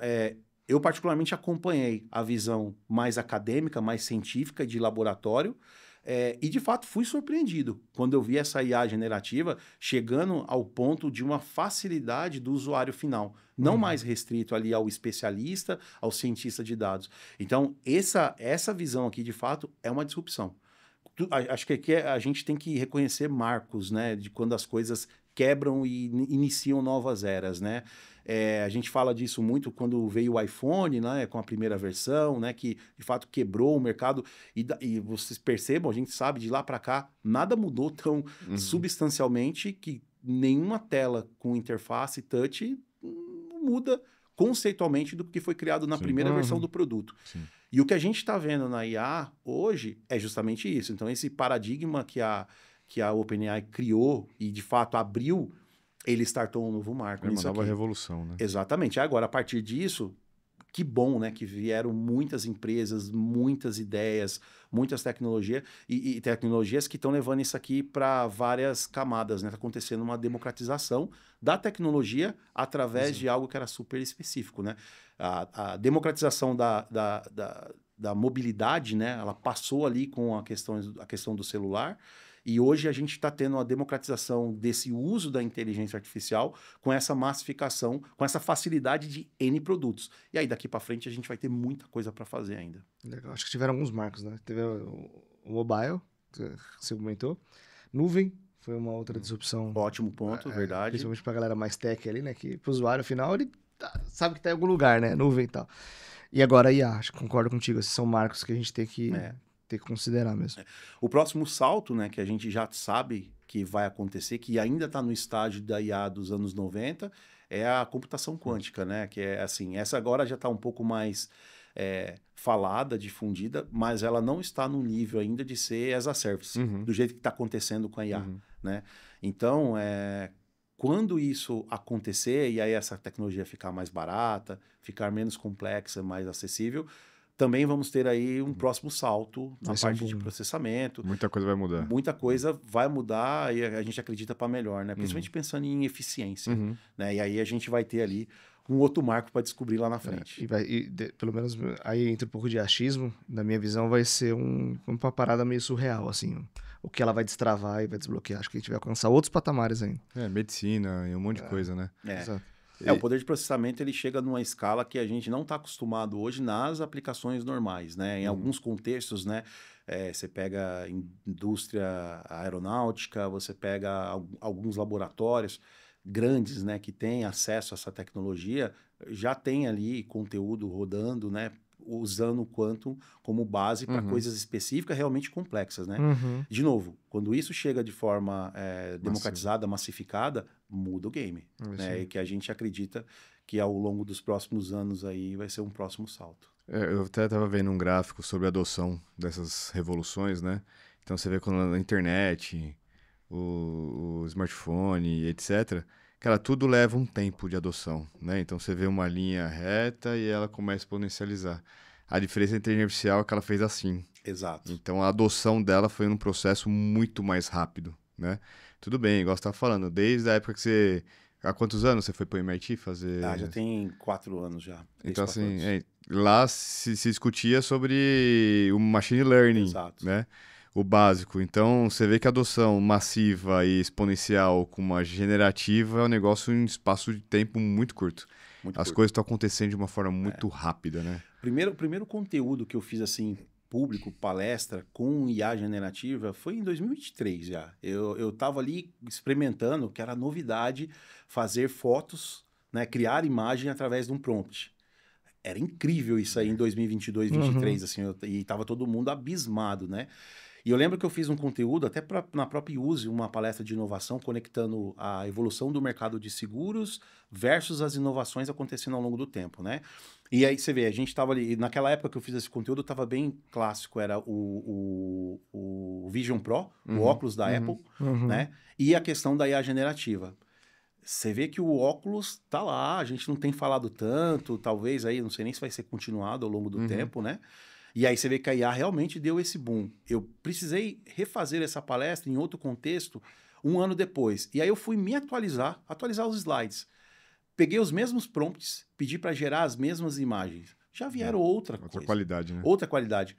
eu particularmente acompanhei a visão mais acadêmica, mais científica, de laboratório, e de fato fui surpreendido quando eu vi essa IA generativa chegando ao ponto de uma facilidade do usuário final, não mais restrito ali ao especialista, ao cientista de dados. Então, essa visão aqui, de fato, é uma disrupção. Acho que aqui a gente tem que reconhecer marcos, né, de quando as coisas quebram e iniciam novas eras, né? A gente fala disso muito quando veio o iPhone, né, com a primeira versão, né, que de fato quebrou o mercado. E vocês percebam, a gente sabe, de lá para cá, nada mudou tão substancialmente que nenhuma tela com interface touch muda conceitualmente do que foi criado na primeira versão do produto. Sim. E o que a gente está vendo na IA hoje é justamente isso. Então, esse paradigma que a OpenAI criou e, de fato, abriu, ele startou um novo marco. É uma nova revolução, né? Exatamente. Agora, a partir disso, que bom, né? Que vieram muitas empresas, muitas ideias, muitas tecnologias e tecnologias que estão levando isso aqui para várias camadas, né? Está acontecendo uma democratização da tecnologia através de algo que era super específico, né? A democratização da mobilidade, né? Ela passou ali com a questão do celular. E hoje a gente está tendo a democratização desse uso da inteligência artificial com essa massificação, com essa facilidade de N produtos. E aí daqui para frente a gente vai ter muita coisa para fazer ainda. Legal. Acho que tiveram alguns marcos, né? Teve o mobile, que você comentou. Nuvem foi uma outra disrupção. Ótimo ponto, verdade. Principalmente para a galera mais tech ali, né? Que para o usuário final ele sabe que está em algum lugar, né? Nuvem e tal. E agora IA, acho que concordo contigo. Esses são marcos que a gente tem que considerar mesmo. O próximo salto, né, que a gente já sabe que vai acontecer, que ainda está no estágio da IA dos anos 90, é a computação quântica, né? Que é assim, essa agora já está um pouco mais falada, difundida, mas ela não está no nível ainda de ser as a service, do jeito que está acontecendo com a IA, né? Então, quando isso acontecer e aí essa tecnologia ficar mais barata, ficar menos complexa, mais acessível, também vamos ter aí um próximo salto na parte de processamento. Muita coisa vai mudar. Muita coisa vai mudar e a gente acredita para melhor, né? Principalmente pensando em eficiência, né? E aí a gente vai ter ali um outro marco para descobrir lá na frente. Pelo menos aí entra um pouco de achismo, na minha visão vai ser uma parada meio surreal, assim, o que ela vai destravar e vai desbloquear. Acho que a gente vai alcançar outros patamares ainda. Medicina e um monte de coisa, né? Exato. O poder de processamento ele chega numa escala que a gente não está acostumado hoje nas aplicações normais, né? Em alguns contextos, né? Você pega indústria aeronáutica, você pega alguns laboratórios grandes, né? Que têm acesso a essa tecnologia, já tem ali conteúdo rodando, né? Usando o Quantum como base para coisas específicas realmente complexas, né? De novo, quando isso chega de forma democratizada, massificada, muda o game, né? E que a gente acredita que ao longo dos próximos anos aí vai ser um próximo salto. Eu até estava vendo um gráfico sobre a adoção dessas revoluções, né? Então você vê quando a internet, o smartphone, etc., cara, tudo leva um tempo de adoção, né? Então você vê uma linha reta e ela começa a exponencializar. A diferença entre a inteligência artificial é que ela fez assim. Exato. Então a adoção dela foi num processo muito mais rápido, né? Tudo bem, igual você estava falando, desde a época que você... Há quantos anos você foi para o MIT fazer... Já tem 4 anos já. Então assim, lá se discutia sobre o machine learning, né? O básico. Então, você vê que a adoção massiva e exponencial com uma generativa é um negócio em espaço de tempo muito curto. As coisas estão acontecendo de uma forma muito rápida, né? O primeiro conteúdo que eu fiz, assim, público, palestra, com IA generativa, foi em 2023 já. Eu estava ali experimentando, que era novidade, fazer fotos, né, criar imagem através de um prompt. Era incrível isso aí em 2022, 2023, assim, e estava todo mundo abismado, né? E eu lembro que eu fiz um conteúdo, até na própria Use, uma palestra de inovação, conectando a evolução do mercado de seguros versus as inovações acontecendo ao longo do tempo, né? E aí você vê, a gente estava ali, naquela época que eu fiz esse conteúdo, estava bem clássico, era o Vision Pro, o óculos da Apple, né? E a questão da IA generativa. Você vê que o óculos tá lá, a gente não tem falado tanto, talvez aí, não sei nem se vai ser continuado ao longo do tempo, né? E aí você vê que a IA realmente deu esse boom. Eu precisei refazer essa palestra em outro contexto 1 ano depois. E aí eu fui me atualizar os slides. peguei os mesmos prompts, pedi para gerar as mesmas imagens. Já vieram outra coisa. Outra qualidade, né? Outra qualidade.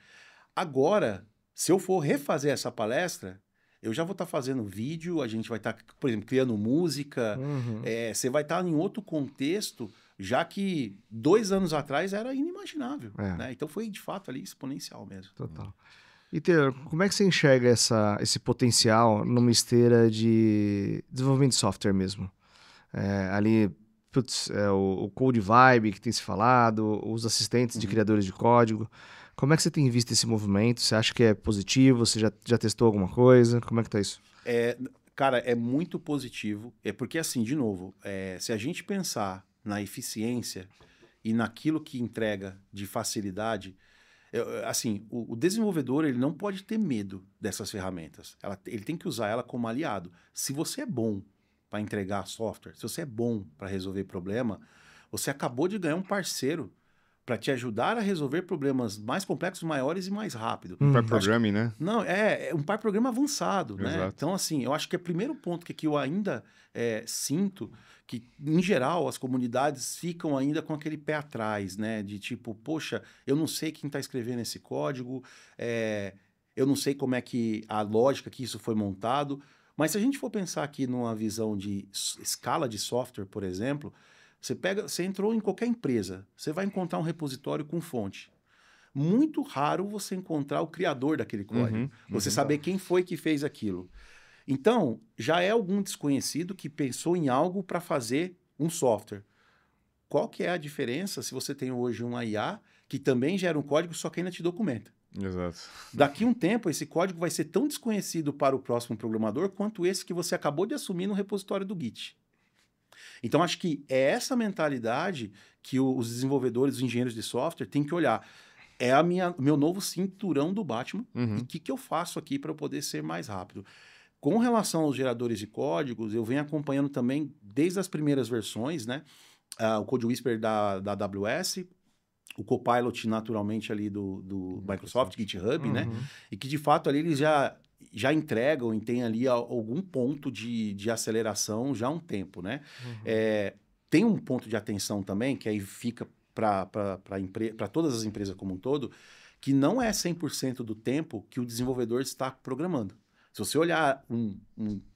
Agora, se eu for refazer essa palestra, eu já vou estar fazendo vídeo, a gente vai estar, por exemplo, criando música, você vai estar em outro contexto, já que 2 anos atrás era inimaginável. Né? Então foi, de fato, ali exponencial mesmo. Total. E, Taylor, como é que você enxerga esse potencial numa esteira de desenvolvimento de software mesmo? Ali, o Code Vibe que tem se falado, os assistentes de criadores de código. Como é que você tem visto esse movimento? Você acha que é positivo? Você já testou alguma coisa? Como é que tá isso? Cara, é muito positivo. É porque, assim, de novo, se a gente pensar na eficiência e naquilo que entrega de facilidade, assim, o desenvolvedor ele não pode ter medo dessas ferramentas. Ele tem que usar ela como aliado. Se você é bom para entregar software, se você é bom para resolver problema, você acabou de ganhar um parceiro para te ajudar a resolver problemas mais complexos, maiores e mais rápido. Pair programming, né? Não, é um pair programming avançado, né? Exato. Então, assim, eu acho que é o primeiro ponto que eu ainda sinto que, em geral, as comunidades ficam ainda com aquele pé atrás, né? De tipo, poxa, eu não sei quem está escrevendo esse código, eu não sei como é que a lógica que isso foi montado. Mas se a gente for pensar aqui numa visão de escala de software, por exemplo, você entrou em qualquer empresa, você vai encontrar um repositório com fonte. Muito raro você encontrar o criador daquele código. Você saber quem foi que fez aquilo. Então, já é algum desconhecido que pensou em algo para fazer um software. Qual que é a diferença se você tem hoje uma IA que também gera um código, só que ainda te documenta? Exato. Daqui a um tempo, esse código vai ser tão desconhecido para o próximo programador quanto esse que você acabou de assumir no repositório do Git. Então, acho que é essa mentalidade que os desenvolvedores, os engenheiros de software têm que olhar. É meu novo cinturão do Batman. E o que eu faço aqui para eu poder ser mais rápido? Com relação aos geradores de códigos, eu venho acompanhando também desde as primeiras versões, né? O Code Whisper da AWS, o Copilot naturalmente ali do Microsoft, GitHub, né? E que de fato ali eles já entregam e tem ali algum ponto de aceleração já há um tempo, né? Tem um ponto de atenção também, que aí fica para todas as empresas como um todo, que não é 100% do tempo que o desenvolvedor está programando. Se você olhar um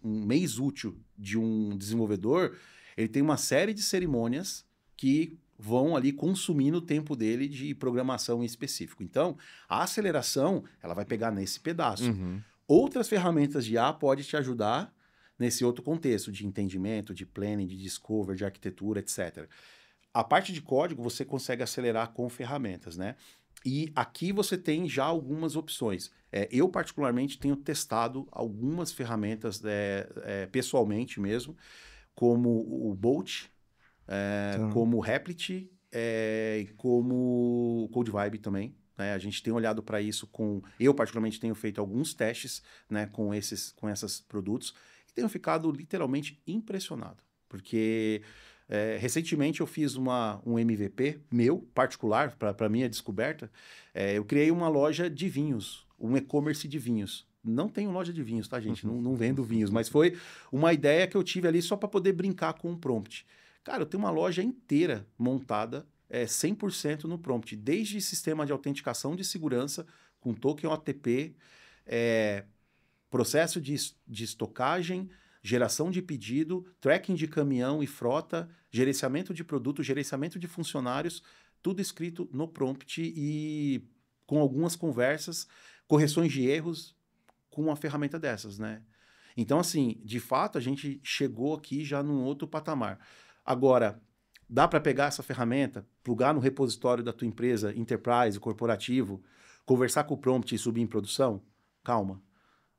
mês útil de um desenvolvedor, ele tem uma série de cerimônias que vão ali consumindo o tempo dele de programação em específico. Então, a aceleração, ela vai pegar nesse pedaço. Outras ferramentas de IA podem te ajudar nesse outro contexto de entendimento, de planning, de discovery, de arquitetura, etc. A parte de código você consegue acelerar com ferramentas, né? E aqui você tem já algumas opções. Eu, particularmente, tenho testado algumas ferramentas pessoalmente mesmo, como o Bolt, como o Replit e como o Code Vibe também. A gente tem olhado para isso eu, particularmente, tenho feito alguns testes, né, com esses produtos e tenho ficado literalmente impressionado. Porque recentemente eu fiz um MVP meu, particular, para minha descoberta. Eu criei uma loja de vinhos, um e-commerce de vinhos. Não tenho loja de vinhos, tá, gente? Não vendo vinhos, mas foi uma ideia que eu tive ali só para poder brincar com um prompt. Cara, eu tenho uma loja inteira montada 100% no prompt, desde sistema de autenticação de segurança, com token OTP, processo de estocagem, geração de pedido, tracking de caminhão e frota, gerenciamento de produto, gerenciamento de funcionários, tudo escrito no prompt e com algumas conversas, correções de erros com uma ferramenta dessas, né? Então, assim, de fato, a gente chegou aqui já num outro patamar. Agora, dá para pegar essa ferramenta, plugar no repositório da tua empresa, enterprise, corporativo, conversar com o prompt e subir em produção? Calma.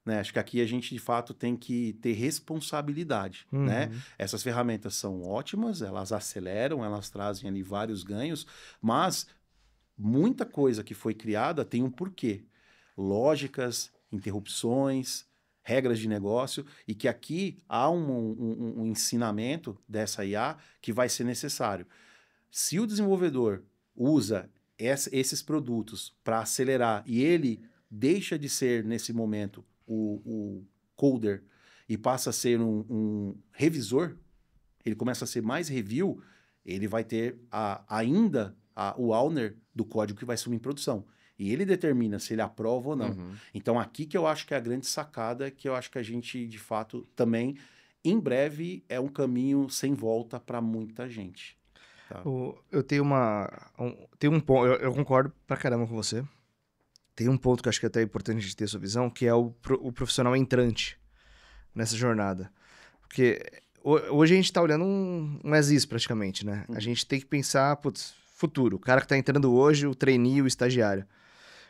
Né? Acho que aqui a gente, de fato, tem que ter responsabilidade. Né? Essas ferramentas são ótimas, elas aceleram, elas trazem ali vários ganhos, mas muita coisa que foi criada tem um porquê. Lógicas, interrupções, regras de negócio, e que aqui há um ensinamento dessa IA que vai ser necessário. Se o desenvolvedor usa esses produtos para acelerar e ele deixa de ser, nesse momento, o coder e passa a ser um revisor, ele começa a ser mais review, ele vai ter ainda o owner do código que vai subir em produção. E ele determina se ele aprova ou não. Uhum. Então, aqui que eu acho que é a grande sacada, que eu acho que a gente, de fato, também, em breve, é um caminho sem volta para muita gente. Tá? Eu tenho tem um ponto, eu concordo pra caramba com você. Tem um ponto que eu acho que é até importante de ter sua visão, que é o profissional entrante nessa jornada. Porque hoje a gente tá olhando um as is praticamente, né? A gente tem que pensar, putz, futuro. O cara que tá entrando hoje, o trainee, o estagiário.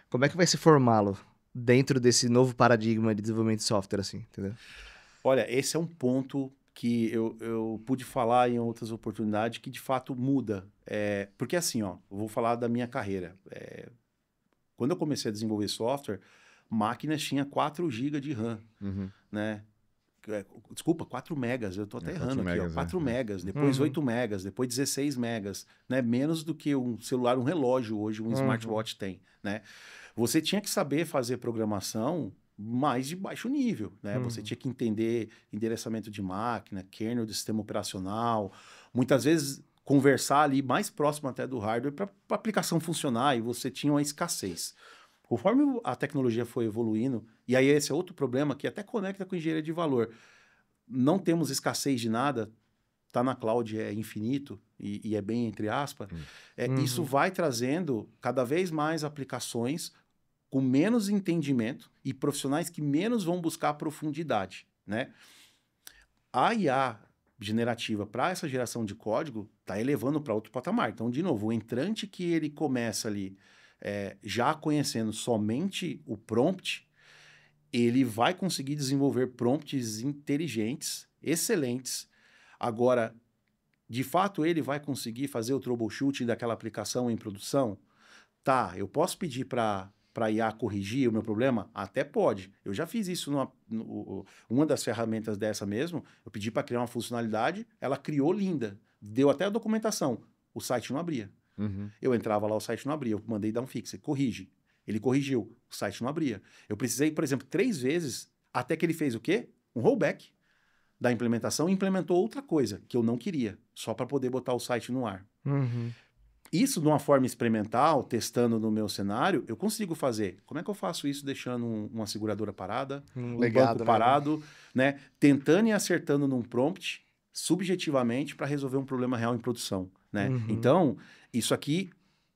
Como é que vai se formá-lo dentro desse novo paradigma de desenvolvimento de software, assim, entendeu? Olha, esse é um ponto que eu pude falar em outras oportunidades que, de fato, muda. Porque assim, ó, eu vou falar da minha carreira. Quando eu comecei a desenvolver software, máquinas tinham 4 GB de RAM, Uhum. né? Desculpa, 4 megas, eu tô até 4 errando aqui, ó. megas, 4 é. megas, depois Uhum. 8 megas, depois 16 megas, né? Menos do que um celular, um relógio hoje, um smartwatch tem, né? Você tinha que saber fazer programação mais de baixo nível, né? Você tinha que entender endereçamento de máquina, kernel do sistema operacional, muitas vezes conversar ali mais próximo até do hardware para a aplicação funcionar e você tinha uma escassez. Conforme a tecnologia foi evoluindo, e aí esse é outro problema que até conecta com engenharia de valor, não temos escassez de nada, tá na cloud, é infinito, e é bem entre aspas, isso vai trazendo cada vez mais aplicações com menos entendimento e profissionais que menos vão buscar profundidade, né? A IA generativa para essa geração de código está elevando para outro patamar. Então, de novo, o entrante que ele começa ali já conhecendo somente o prompt, ele vai conseguir desenvolver prompts inteligentes, excelentes. Agora, de fato, ele vai conseguir fazer o troubleshooting daquela aplicação em produção? Tá, eu posso pedir para a IA corrigir o meu problema? Até pode. Eu já fiz isso uma das ferramentas dessa mesmo. Eu pedi para criar uma funcionalidade, ela criou linda. Deu até a documentação. O site não abria. Uhum. Eu entrava lá, o site não abria. Eu mandei dar um fixe, corrige. Ele corrigiu, o site não abria. Eu precisei, por exemplo, 3 vezes, até que ele fez o quê? Um rollback da implementação e implementou outra coisa que eu não queria, só para poder botar o site no ar. Isso, de uma forma experimental, testando no meu cenário, eu consigo fazer. Como é que eu faço isso deixando uma seguradora parada, um legado, banco parado, né? Tentando e acertando num prompt, subjetivamente, para resolver um problema real em produção, né? Então, isso aqui,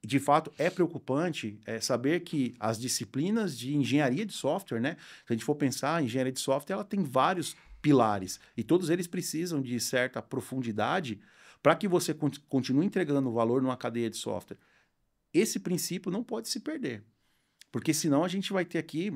de fato, é preocupante saber que as disciplinas de engenharia de software, né? Se a gente for pensar, a engenharia de software, ela tem vários pilares, e todos eles precisam de certa profundidade para que você continue entregando valor numa cadeia de software. Esse princípio não pode se perder, porque senão a gente vai ter aqui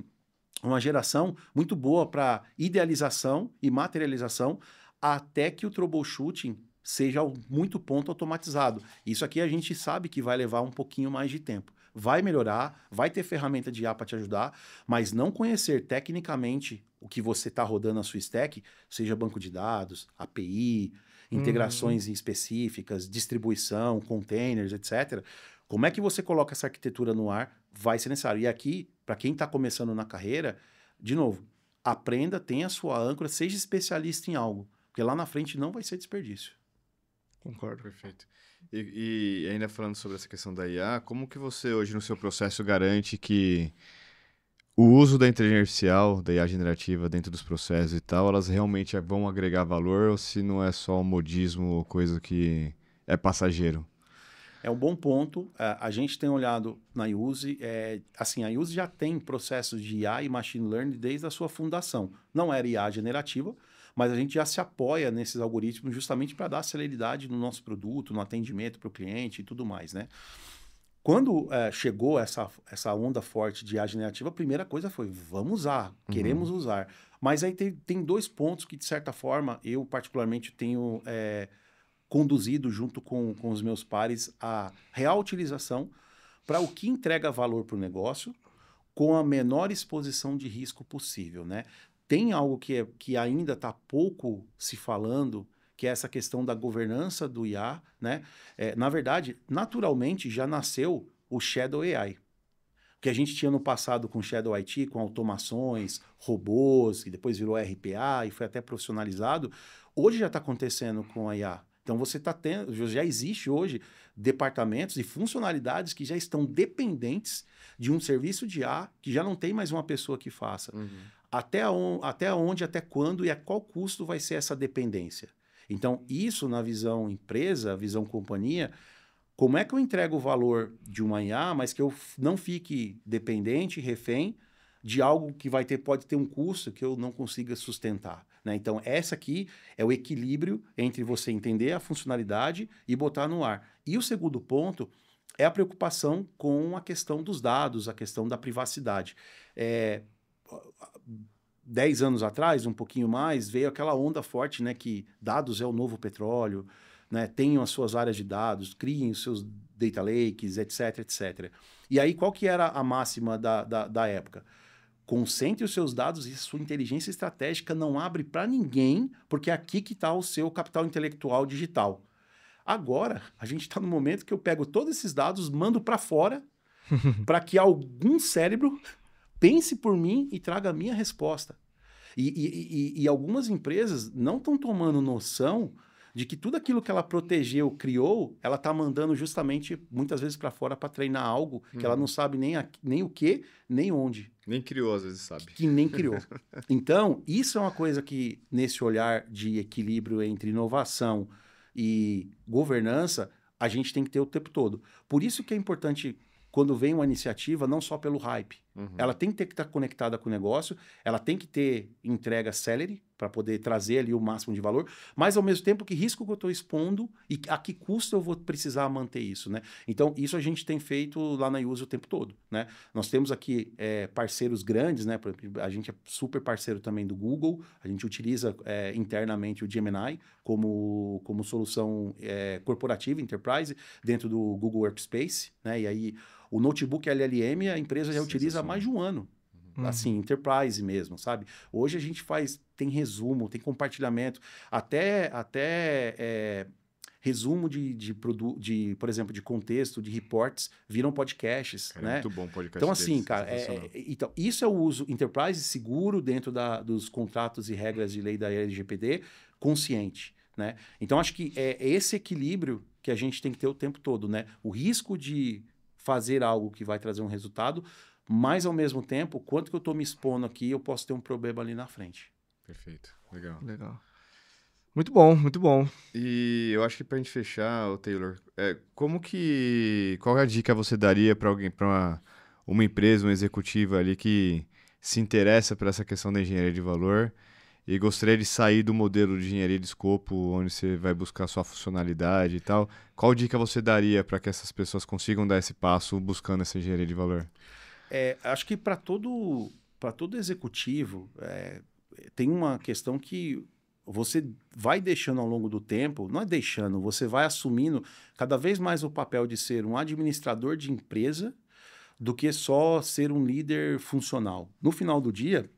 uma geração muito boa para idealização e materialização até que o troubleshooting seja muito ponto automatizado. Isso aqui a gente sabe que vai levar um pouquinho mais de tempo. Vai melhorar, vai ter ferramenta de IA para te ajudar, mas não conhecer tecnicamente o que você está rodando na sua stack, seja banco de dados, API, integrações específicas, distribuição, containers, etc. Como é que você coloca essa arquitetura no ar? Vai ser necessário. E aqui, para quem está começando na carreira, de novo, aprenda, tenha a sua âncora, seja especialista em algo, porque lá na frente não vai ser desperdício. Concordo. Perfeito. E ainda falando sobre essa questão da IA, como que você hoje no seu processo garante que o uso da inteligência artificial, da IA generativa dentro dos processos e tal, elas realmente vão agregar valor ou se não é só um modismo ou coisa que é passageiro? É um bom ponto. A gente tem olhado na Use, assim, a Use já tem processos de IA e Machine Learning desde a sua fundação. Não era IA generativa, mas a gente já se apoia nesses algoritmos justamente para dar celeridade no nosso produto, no atendimento para o cliente e tudo mais, né? Quando chegou essa onda forte de IA generativa, a primeira coisa foi, vamos usar, queremos usar. Mas aí tem 2 pontos que, de certa forma, eu particularmente tenho conduzido junto com os meus pares a real utilização para o que entrega valor para o negócio com a menor exposição de risco possível, né? Tem algo que ainda está pouco se falando, que é essa questão da governança do IA, né? Na verdade, naturalmente já nasceu o Shadow AI. que a gente tinha no passado com Shadow IT, com automações, robôs, e depois virou RPA e foi até profissionalizado, hoje já está acontecendo com a IA. Então você está tendo, já existe hoje departamentos e funcionalidades que já estão dependentes de um serviço de IA que já não tem mais uma pessoa que faça. Até onde, até quando e a qual custo vai ser essa dependência? Então, isso na visão empresa, visão companhia, como é que eu entrego o valor de uma IA, mas que eu não fique dependente, refém de algo que pode ter um custo que eu não consiga sustentar, né? Então, essa aqui é o equilíbrio entre você entender a funcionalidade e botar no ar. E o segundo ponto é a preocupação com a questão dos dados, a questão da privacidade. 10 anos atrás, um pouquinho mais, veio aquela onda forte, né, que dados é o novo petróleo, né, tenham as suas áreas de dados, criem os seus data lakes, etc, etc. E aí, qual que era a máxima da época? Concentre os seus dados e sua inteligência estratégica não abre para ninguém, porque é aqui que está o seu capital intelectual digital. Agora, a gente está no momento que eu pego todos esses dados, mando para fora, para que algum cérebro pense por mim e traga a minha resposta. E algumas empresas não estão tomando noção de que tudo aquilo que ela protegeu, criou, ela está mandando justamente, muitas vezes, para fora para treinar algo que ela não sabe nem o que, nem onde. Nem criou, às vezes, sabe. Que nem criou. Então, isso é uma coisa que, nesse olhar de equilíbrio entre inovação e governança, a gente tem que ter o tempo todo. Por isso que é importante, quando vem uma iniciativa, não só pelo hype. Ela tem que estar conectada com o negócio, ela tem que ter entrega celery para poder trazer ali o máximo de valor, mas ao mesmo tempo que risco que eu estou expondo e a que custo eu vou precisar manter isso, né? Então, isso a gente tem feito lá na Use o tempo todo, né? Nós temos aqui parceiros grandes, né? A gente é super parceiro também do Google, a gente utiliza internamente o Gemini como solução corporativa, enterprise, dentro do Google Workspace, né? E aí, o notebook LLM, a empresa já utiliza há mais de um ano. Assim, enterprise mesmo, sabe? Hoje a gente tem resumo, tem compartilhamento, até resumo por exemplo, de contexto, de reports, viram podcasts, né? Muito bom podcast. Então, assim, cara, então, isso é o uso enterprise seguro dentro dos contratos e regras de lei da LGPD, consciente, né? Então, acho que é esse equilíbrio que a gente tem que ter o tempo todo, né? O risco de fazer algo que vai trazer um resultado, mas, ao mesmo tempo, quanto que eu estou me expondo aqui, eu posso ter um problema ali na frente. Perfeito. Legal. Muito bom, muito bom. E eu acho que pra gente fechar, Taylor, qual é a dica você daria para alguém, para uma empresa, um executivo ali que se interessa por essa questão da engenharia de valor e gostaria de sair do modelo de engenharia de escopo, onde você vai buscar sua funcionalidade e tal? Qual dica você daria para que essas pessoas consigam dar esse passo buscando essa engenharia de valor? Acho que para todo executivo tem uma questão que você vai deixando ao longo do tempo, não é deixando, você vai assumindo cada vez mais o papel de ser um administrador de empresa do que só ser um líder funcional. No final do dia,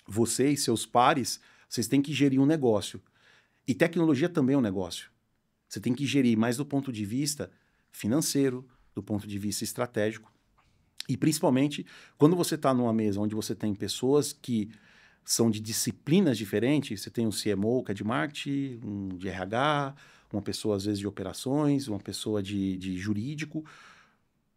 você e seus pares, vocês têm que gerir um negócio. E tecnologia também é um negócio. Você tem que gerir mais do ponto de vista financeiro, do ponto de vista estratégico. E principalmente, quando você está numa mesa onde você tem pessoas que são de disciplinas diferentes, você tem um CMO, que é de marketing, um de RH, uma pessoa, às vezes, de operações, uma pessoa de jurídico.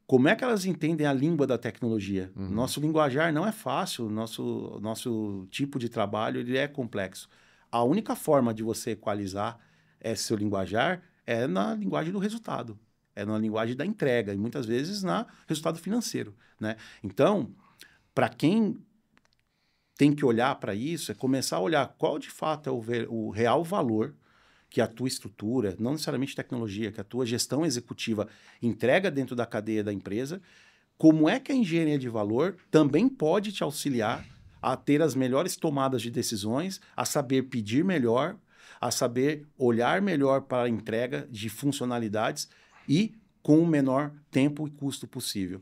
Como é que elas entendem a língua da tecnologia? Nosso linguajar não é fácil, nosso tipo de trabalho ele é complexo. A única forma de você equalizar esse seu linguajar é na linguagem do resultado. É na linguagem da entrega e muitas vezes no resultado financeiro, né? Então, para quem tem que olhar para isso, é começar a olhar qual de fato é o real valor que a tua estrutura, não necessariamente tecnologia, que a tua gestão executiva entrega dentro da cadeia da empresa, como é que a engenharia de valor também pode te auxiliar a ter as melhores tomadas de decisões, a saber pedir melhor, a saber olhar melhor para a entrega de funcionalidades e com o menor tempo e custo possível.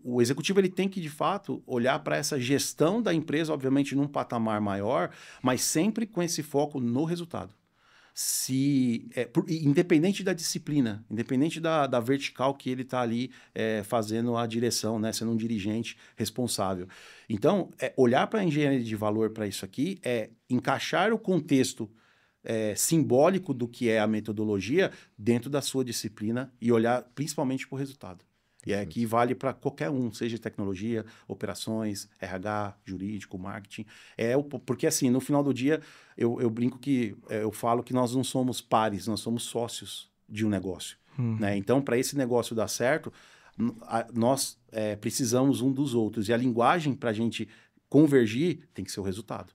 O executivo ele tem que, de fato, olhar para essa gestão da empresa, obviamente, num patamar maior, mas sempre com esse foco no resultado. independente da disciplina, independente da vertical que ele está ali fazendo a direção, né? Sendo um dirigente responsável. Então, olhar para a engenharia de valor para isso aqui é encaixar o contexto simbólico do que é a metodologia dentro da sua disciplina e olhar principalmente para o resultado. E aqui vale para qualquer um, seja tecnologia, operações, RH, jurídico, marketing. Porque assim, no final do dia, eu brinco que eu falo que nós não somos pares, nós somos sócios de um negócio. Né? Então, para esse negócio dar certo, nós precisamos um dos outros. E a linguagem para a gente convergir tem que ser o resultado.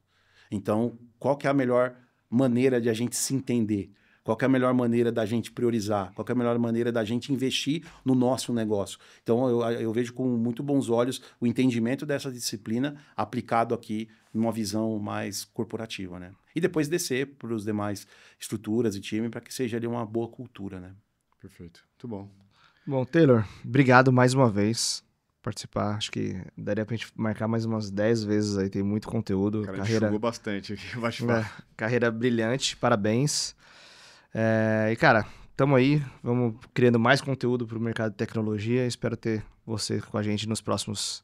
Então, qual que é a melhor maneira de a gente se entender? Qual que é a melhor maneira da gente priorizar? Qual que é a melhor maneira da gente investir no nosso negócio? Então, eu vejo com muito bons olhos o entendimento dessa disciplina aplicado aqui numa visão mais corporativa, né? E depois descer para os demais estruturas e time para que seja ali uma boa cultura, né? Perfeito. Muito bom. Bom, Taylor, obrigado mais uma vez por participar. Acho que daria pra gente marcar mais umas 10 vezes aí, tem muito conteúdo. Cara, enxugou bastante aqui, carreira brilhante, parabéns. E, cara, tamo aí, vamos criando mais conteúdo pro mercado de tecnologia. Espero ter você com a gente nos próximos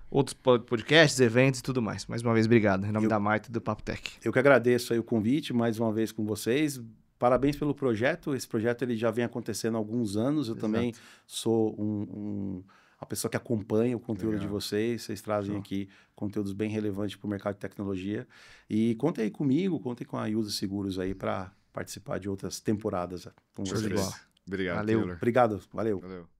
outros podcasts, eventos e tudo mais. Mais uma vez, obrigado. Em nome da Maito e do Papo Tech. Eu que agradeço aí o convite, mais uma vez com vocês. Parabéns pelo projeto. Esse projeto ele já vem acontecendo há alguns anos. Eu também sou uma pessoa que acompanha o conteúdo de vocês. Vocês trazem aqui conteúdos bem relevantes para o mercado de tecnologia. E contem aí comigo, contem com a User Seguros aí para participar de outras temporadas com vocês. Show de bola. Obrigado, Valeu. Taylor. Obrigado, valeu. Valeu.